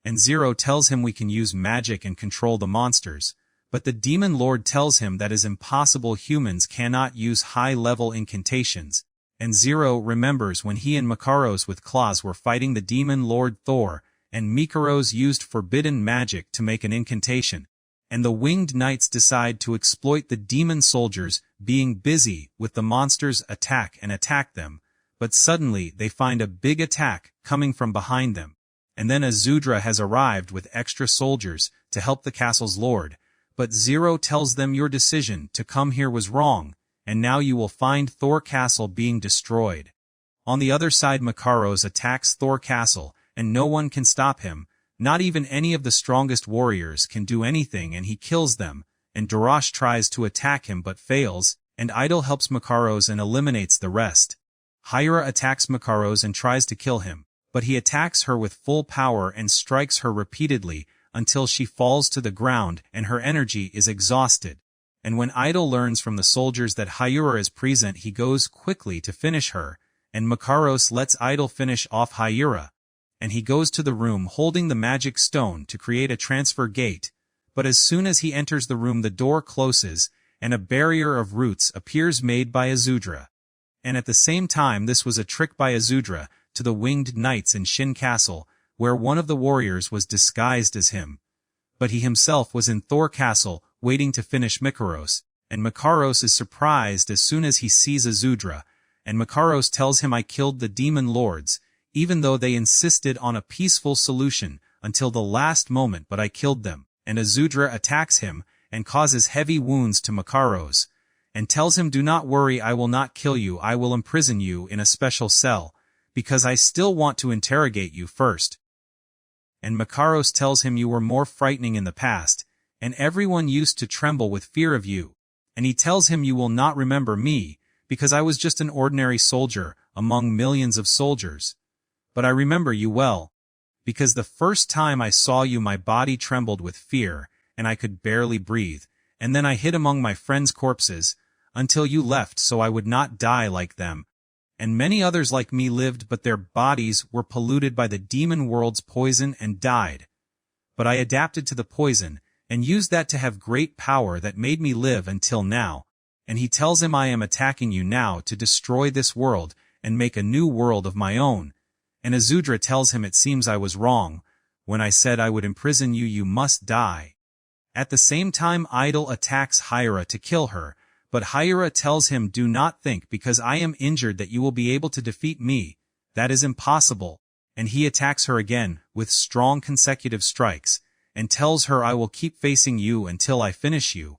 And Zero tells him we can use magic and control the monsters, but the demon lord tells him that is impossible. Humans cannot use high-level incantations. And Zero remembers when he and Makaros with Claus were fighting the demon lord Thor, and Mikaros used forbidden magic to make an incantation. And the winged knights decide to exploit the demon soldiers being busy with the monsters' attack and attack them, but suddenly they find a big attack coming from behind them. And then Azudra has arrived with extra soldiers to help the castle's lord, but Zero tells them, "Your decision to come here was wrong, and now you will find Thor Castle being destroyed." On the other side, Makaros attacks Thor Castle, and no one can stop him. Not even any of the strongest warriors can do anything, and he kills them, and Darash tries to attack him but fails, and Idle helps Makaros and eliminates the rest. Hyura attacks Makaros and tries to kill him, but he attacks her with full power and strikes her repeatedly until she falls to the ground and her energy is exhausted. And when Idol learns from the soldiers that Hyura is present, he goes quickly to finish her, and Makaros lets Idol finish off Hyura. And he goes to the room holding the magic stone to create a transfer gate, but as soon as he enters the room the door closes, and a barrier of roots appears made by Azudra. And at the same time this was a trick by Azudra to the winged knights in Shin Castle, where one of the warriors was disguised as him. But he himself was in Thor Castle, waiting to finish Makaros, and Makaros is surprised as soon as he sees Azudra, and Makaros tells him I killed the demon lords, even though they insisted on a peaceful solution until the last moment, but I killed them. And Azudra attacks him, and causes heavy wounds to Makaros, and tells him do not worry, I will not kill you, I will imprison you in a special cell, because I still want to interrogate you first. And Makaros tells him you were more frightening in the past, and everyone used to tremble with fear of you, and he tells him you will not remember me, because I was just an ordinary soldier among millions of soldiers. But I remember you well, because the first time I saw you my body trembled with fear, and I could barely breathe, and then I hid among my friends' corpses, until you left so I would not die like them. And many others like me lived, but their bodies were polluted by the demon world's poison and died. But I adapted to the poison, and used that to have great power that made me live until now. And he tells him I am attacking you now to destroy this world, and make a new world of my own. And Azudra tells him it seems I was wrong. When I said I would imprison you, you must die. At the same time Idol attacks Hyura to kill her, but Hyura tells him do not think because I am injured that you will be able to defeat me. That is impossible. And he attacks her again, with strong consecutive strikes, and tells her I will keep facing you until I finish you.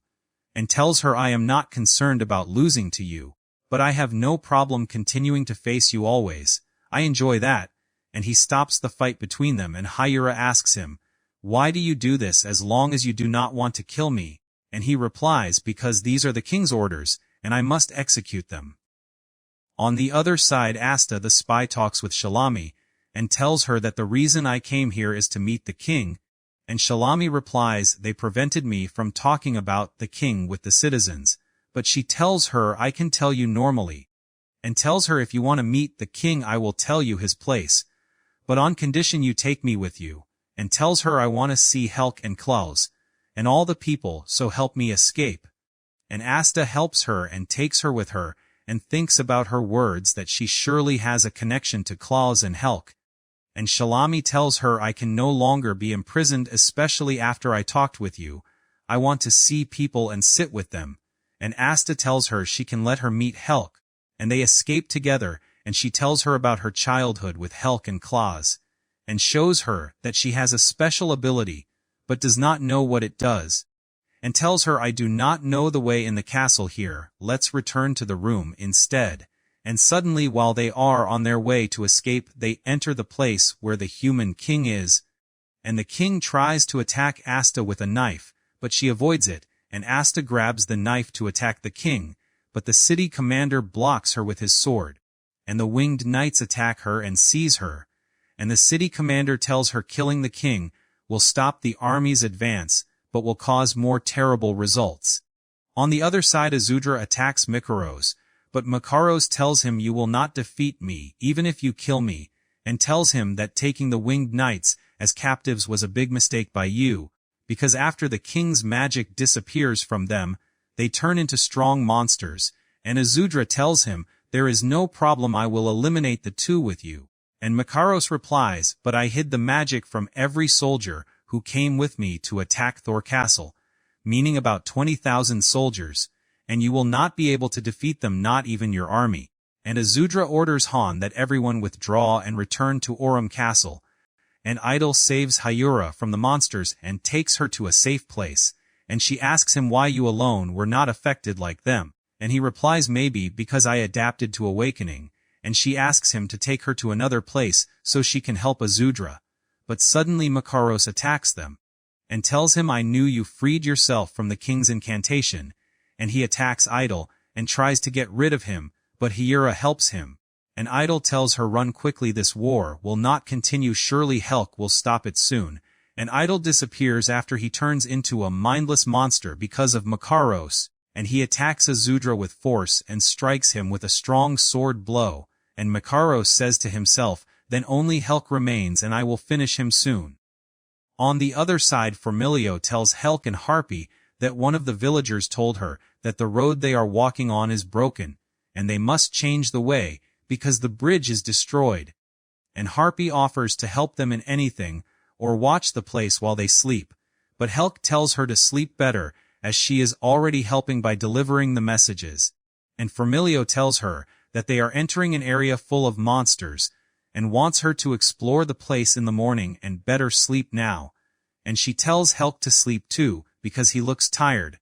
And tells her I am not concerned about losing to you, but I have no problem continuing to face you always. I enjoy that. And he stops the fight between them, and Hyura asks him, why do you do this as long as you do not want to kill me? And he replies, because these are the king's orders, and I must execute them. On the other side Asta the spy talks with Shalami, and tells her that the reason I came here is to meet the king, and Shalami replies they prevented me from talking about the king with the citizens, but she tells her I can tell you normally, and tells her if you want to meet the king I will tell you his place, but on condition you take me with you, and tells her I want to see Helk and Claus, and all the people, so help me escape. And Asta helps her and takes her with her, and thinks about her words that she surely has a connection to Claus and Helk. And Shalami tells her I can no longer be imprisoned, especially after I talked with you. I want to see people and sit with them. And Asta tells her she can let her meet Helk, and they escape together, and she tells her about her childhood with Helk and Claus, and shows her that she has a special ability, but does not know what it does, and tells her I do not know the way in the castle here, let's return to the room instead. And suddenly while they are on their way to escape they enter the place where the human king is, and the king tries to attack Asta with a knife, but she avoids it, and Asta grabs the knife to attack the king, but the city commander blocks her with his sword, and the winged knights attack her and seize her, and the city commander tells her killing the king will stop the army's advance, but will cause more terrible results. On the other side Azudra attacks Makaros, but Makaros tells him you will not defeat me even if you kill me, and tells him that taking the winged knights as captives was a big mistake by you, because after the king's magic disappears from them, they turn into strong monsters, and Azudra tells him, there is no problem, I will eliminate the two with you. And Makaros replies, but I hid the magic from every soldier who came with me to attack Thor Castle, meaning about 20,000 soldiers, and you will not be able to defeat them, not even your army. And Azudra orders Han that everyone withdraw and return to Oram Castle, and Idol saves Hyura from the monsters and takes her to a safe place, and she asks him why you alone were not affected like them, and he replies maybe because I adapted to awakening, and she asks him to take her to another place so she can help Azudra. But suddenly Makaros attacks them, and tells him I knew you freed yourself from the king's incantation, and he attacks Idol, and tries to get rid of him, but Hyura helps him, and Idol tells her run quickly, this war will not continue, surely Helk will stop it soon, and Idol disappears after he turns into a mindless monster because of Makaros, and he attacks Azudra with force and strikes him with a strong sword blow, and Makaros says to himself, then only Helk remains and I will finish him soon. On the other side, Firmilio tells Helk and Harpy that one of the villagers told her that the road they are walking on is broken, and they must change the way, because the bridge is destroyed. And Harpy offers to help them in anything, or watch the place while they sleep, but Helk tells her to sleep better, as she is already helping by delivering the messages. And Firmilio tells her that they are entering an area full of monsters, and wants her to explore the place in the morning and better sleep now. And she tells Helk to sleep too, because he looks tired.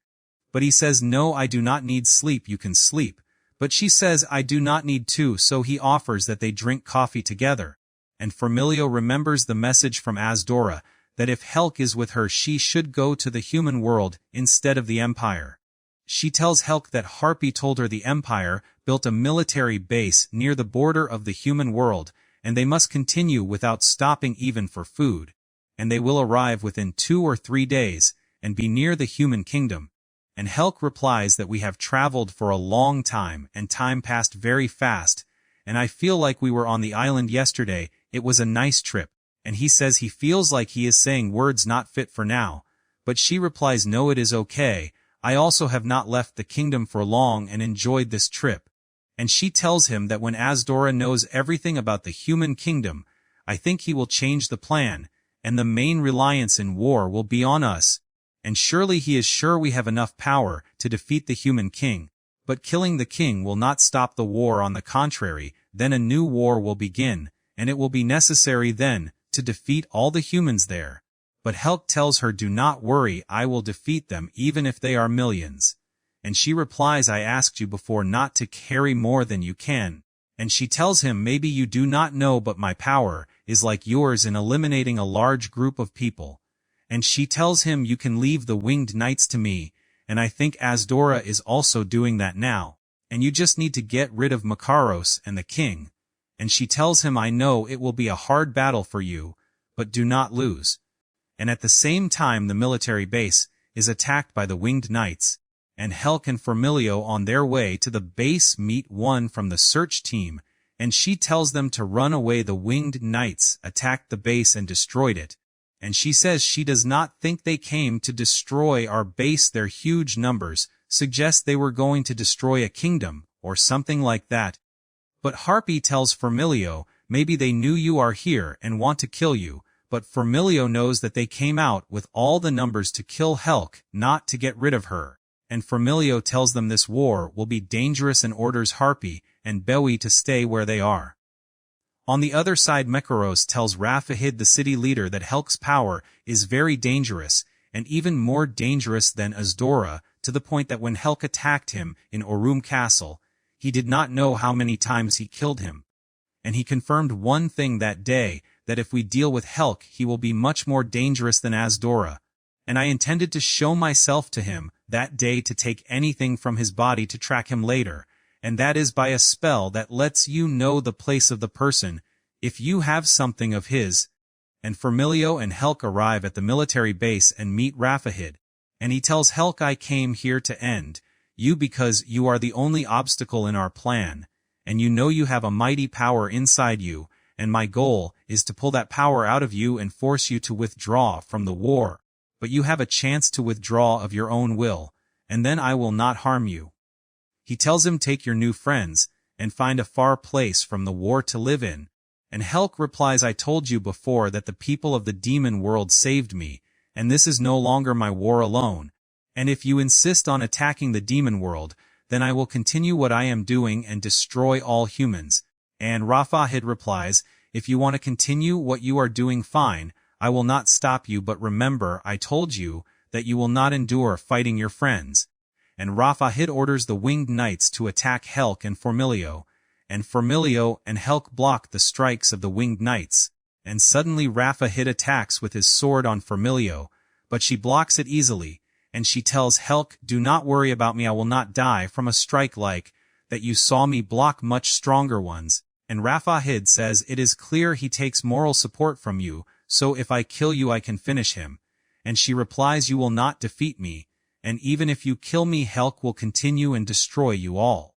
But he says, no, I do not need sleep, you can sleep. But she says, I do not need to, so he offers that they drink coffee together. And Firmilio remembers the message from Azdora, that if Helk is with her she should go to the human world instead of the Empire. She tells Helk that Harpy told her the Empire built a military base near the border of the human world, and they must continue without stopping even for food, and they will arrive within 2 or 3 days, and be near the human kingdom. And Helk replies that we have traveled for a long time, and time passed very fast, and I feel like we were on the island yesterday, it was a nice trip. And he says he feels like he is saying words not fit for now, but she replies, no, it is okay, I also have not left the kingdom for long and enjoyed this trip. And she tells him that when Azdora knows everything about the human kingdom, I think he will change the plan, and the main reliance in war will be on us. And surely he is sure we have enough power to defeat the human king. But killing the king will not stop the war, on the contrary, then a new war will begin, and it will be necessary then to defeat all the humans there. But Helk tells her, do not worry, I will defeat them even if they are millions. And she replies, I asked you before not to carry more than you can. And she tells him, maybe you do not know, but my power is like yours in eliminating a large group of people. And she tells him, you can leave the winged knights to me, and I think Azdora is also doing that now. And you just need to get rid of Makaros and the king. And she tells him, I know it will be a hard battle for you, but do not lose. And at the same time the military base is attacked by the winged knights, and Helk and Firmilio on their way to the base meet one from the search team, and she tells them to run away. The winged knights attacked the base and destroyed it, and she says she does not think they came to destroy our base. Their huge numbers suggest they were going to destroy a kingdom, or something like that. But Harpy tells Firmilio, maybe they knew you are here and want to kill you, but Firmilio knows that they came out with all the numbers to kill Helk, not to get rid of her. And Firmilio tells them this war will be dangerous and orders Harpy and Bewi to stay where they are. On the other side, Mekaros tells Rafahid, the city leader, that Helk's power is very dangerous, and even more dangerous than Azdora, to the point that when Helk attacked him in Orum Castle, he did not know how many times he killed him. And he confirmed one thing that day, that if we deal with Helk he will be much more dangerous than Azdora. And I intended to show myself to him that day to take anything from his body to track him later, and that is by a spell that lets you know the place of the person, if you have something of his. And Firmilio and Helk arrive at the military base and meet Rafahid, and he tells Helk, I came here to end you because you are the only obstacle in our plan, and you know you have a mighty power inside you, and my goal is to pull that power out of you and force you to withdraw from the war. But you have a chance to withdraw of your own will, and then I will not harm you. He tells him, take your new friends, and find a far place from the war to live in. And Helk replies, I told you before that the people of the demon world saved me, and this is no longer my war alone. And if you insist on attacking the demon world, then I will continue what I am doing and destroy all humans. And Rafahid replies, if you want to continue what you are doing, fine, I will not stop you, but remember I told you that you will not endure fighting your friends. And Rafahid orders the winged knights to attack Helk and Firmilio, and Firmilio and Helk block the strikes of the winged knights. And suddenly Rafahid attacks with his sword on Firmilio, but she blocks it easily, and she tells Helk, do not worry about me, I will not die from a strike like that, you saw me block much stronger ones. And Rafahid says it is clear he takes moral support from you, so if I kill you I can finish him. And she replies, you will not defeat me, and even if you kill me Helk will continue and destroy you all.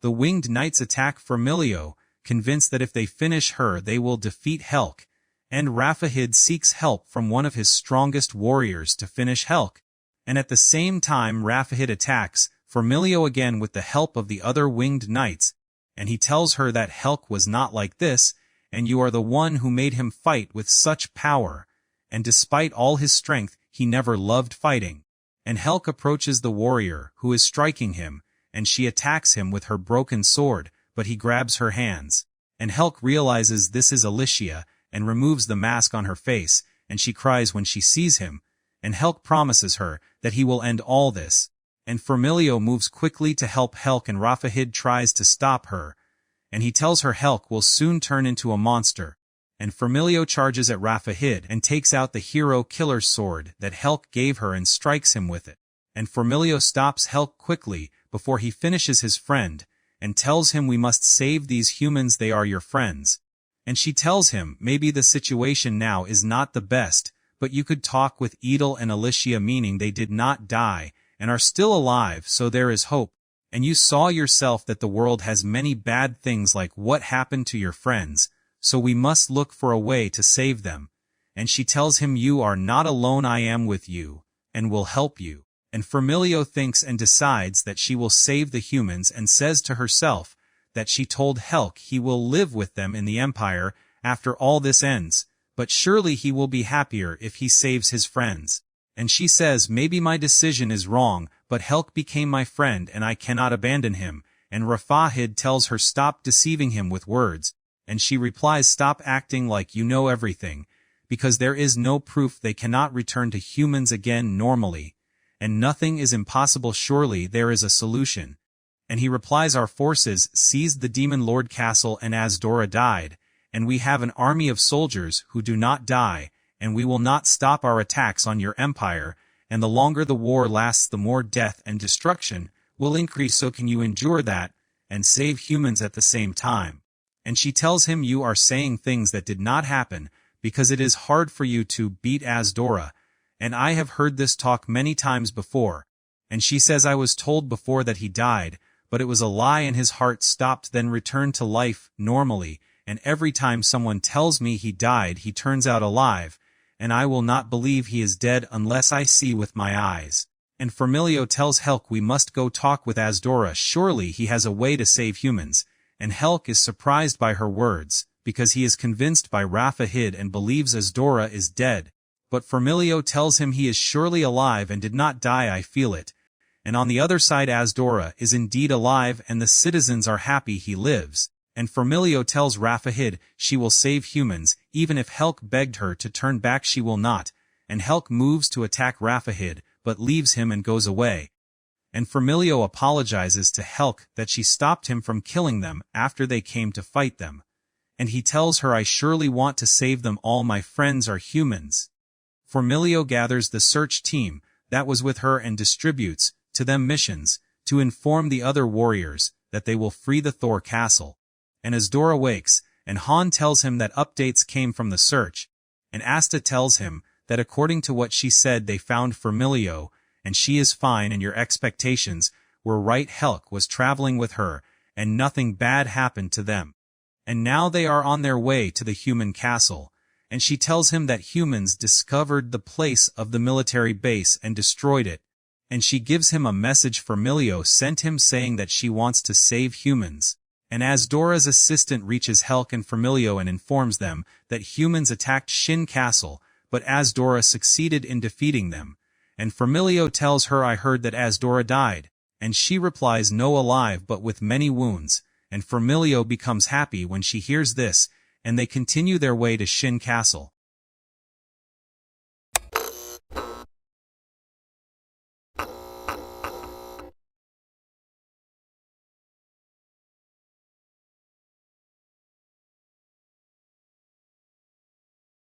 The winged knights attack Firmilio, convinced that if they finish her they will defeat Helk, and Rafahid seeks help from one of his strongest warriors to finish Helk. And at the same time Rafahid attacks Firmilio again with the help of the other winged knights, and he tells her that Helk was not like this, and you are the one who made him fight with such power, and despite all his strength he never loved fighting. And Helk approaches the warrior who is striking him, and she attacks him with her broken sword, but he grabs her hands. And Helk realizes this is Alicia, and removes the mask on her face, and she cries when she sees him, and Helk promises her that he will end all this. And Firmilio moves quickly to help Helk, and Rafahid tries to stop her, and he tells her Helk will soon turn into a monster. And Firmilio charges at Rafahid and takes out the hero killer's sword that Helk gave her and strikes him with it. And Firmilio stops Helk quickly before he finishes his friend, and tells him we must save these humans, they are your friends. And she tells him maybe the situation now is not the best, but you could talk with Edel and Alicia, meaning they did not die, and are still alive, so there is hope. And you saw yourself that the world has many bad things like what happened to your friends, so we must look for a way to save them. And she tells him you are not alone, I am with you, and will help you. And Firmilio thinks and decides that she will save the humans, and says to herself that she told Helk he will live with them in the Empire after all this ends, but surely he will be happier if he saves his friends. And she says maybe my decision is wrong, but Helk became my friend and I cannot abandon him. And Rafahid tells her stop deceiving him with words, and she replies stop acting like you know everything, because there is no proof they cannot return to humans again normally, and nothing is impossible, surely there is a solution. And he replies our forces seized the Demon Lord Castle and Azdora died, and we have an army of soldiers who do not die, and we will not stop our attacks on your empire, and the longer the war lasts the more death and destruction will increase, so can you endure that, and save humans at the same time? And she tells him you are saying things that did not happen, because it is hard for you to beat Azdora, and I have heard this talk many times before. And she says I was told before that he died, but it was a lie and his heart stopped then returned to life normally, and every time someone tells me he died he turns out alive, and I will not believe he is dead unless I see with my eyes. And Firmilio tells Helk we must go talk with Azdora, surely he has a way to save humans, and Helk is surprised by her words, because he is convinced by Rafahid and believes Azdora is dead. But Firmilio tells him he is surely alive and did not die, I feel it. And on the other side Azdora is indeed alive and the citizens are happy he lives. And Firmilio tells Rafahid she will save humans, even if Helk begged her to turn back she will not, and Helk moves to attack Rafahid, but leaves him and goes away. And Firmilio apologizes to Helk that she stopped him from killing them after they came to fight them. And he tells her I surely want to save them all, my friends are humans. Firmilio gathers the search team that was with her and distributes to them missions to inform the other warriors that they will free the Thor castle. And Azdora wakes, and Han tells him that updates came from the search, and Asta tells him that according to what she said they found Firmilio, and she is fine and your expectations were right. Helk was traveling with her, and nothing bad happened to them. And now they are on their way to the human castle, and she tells him that humans discovered the place of the military base and destroyed it, and she gives him a message Firmilio sent him saying that she wants to save humans. And Azdora's assistant reaches Helk and Firmilio and informs them that humans attacked Shin Castle, but Azdora succeeded in defeating them. And Firmilio tells her I heard that Azdora died, and she replies no, alive but with many wounds, and Firmilio becomes happy when she hears this, and they continue their way to Shin Castle.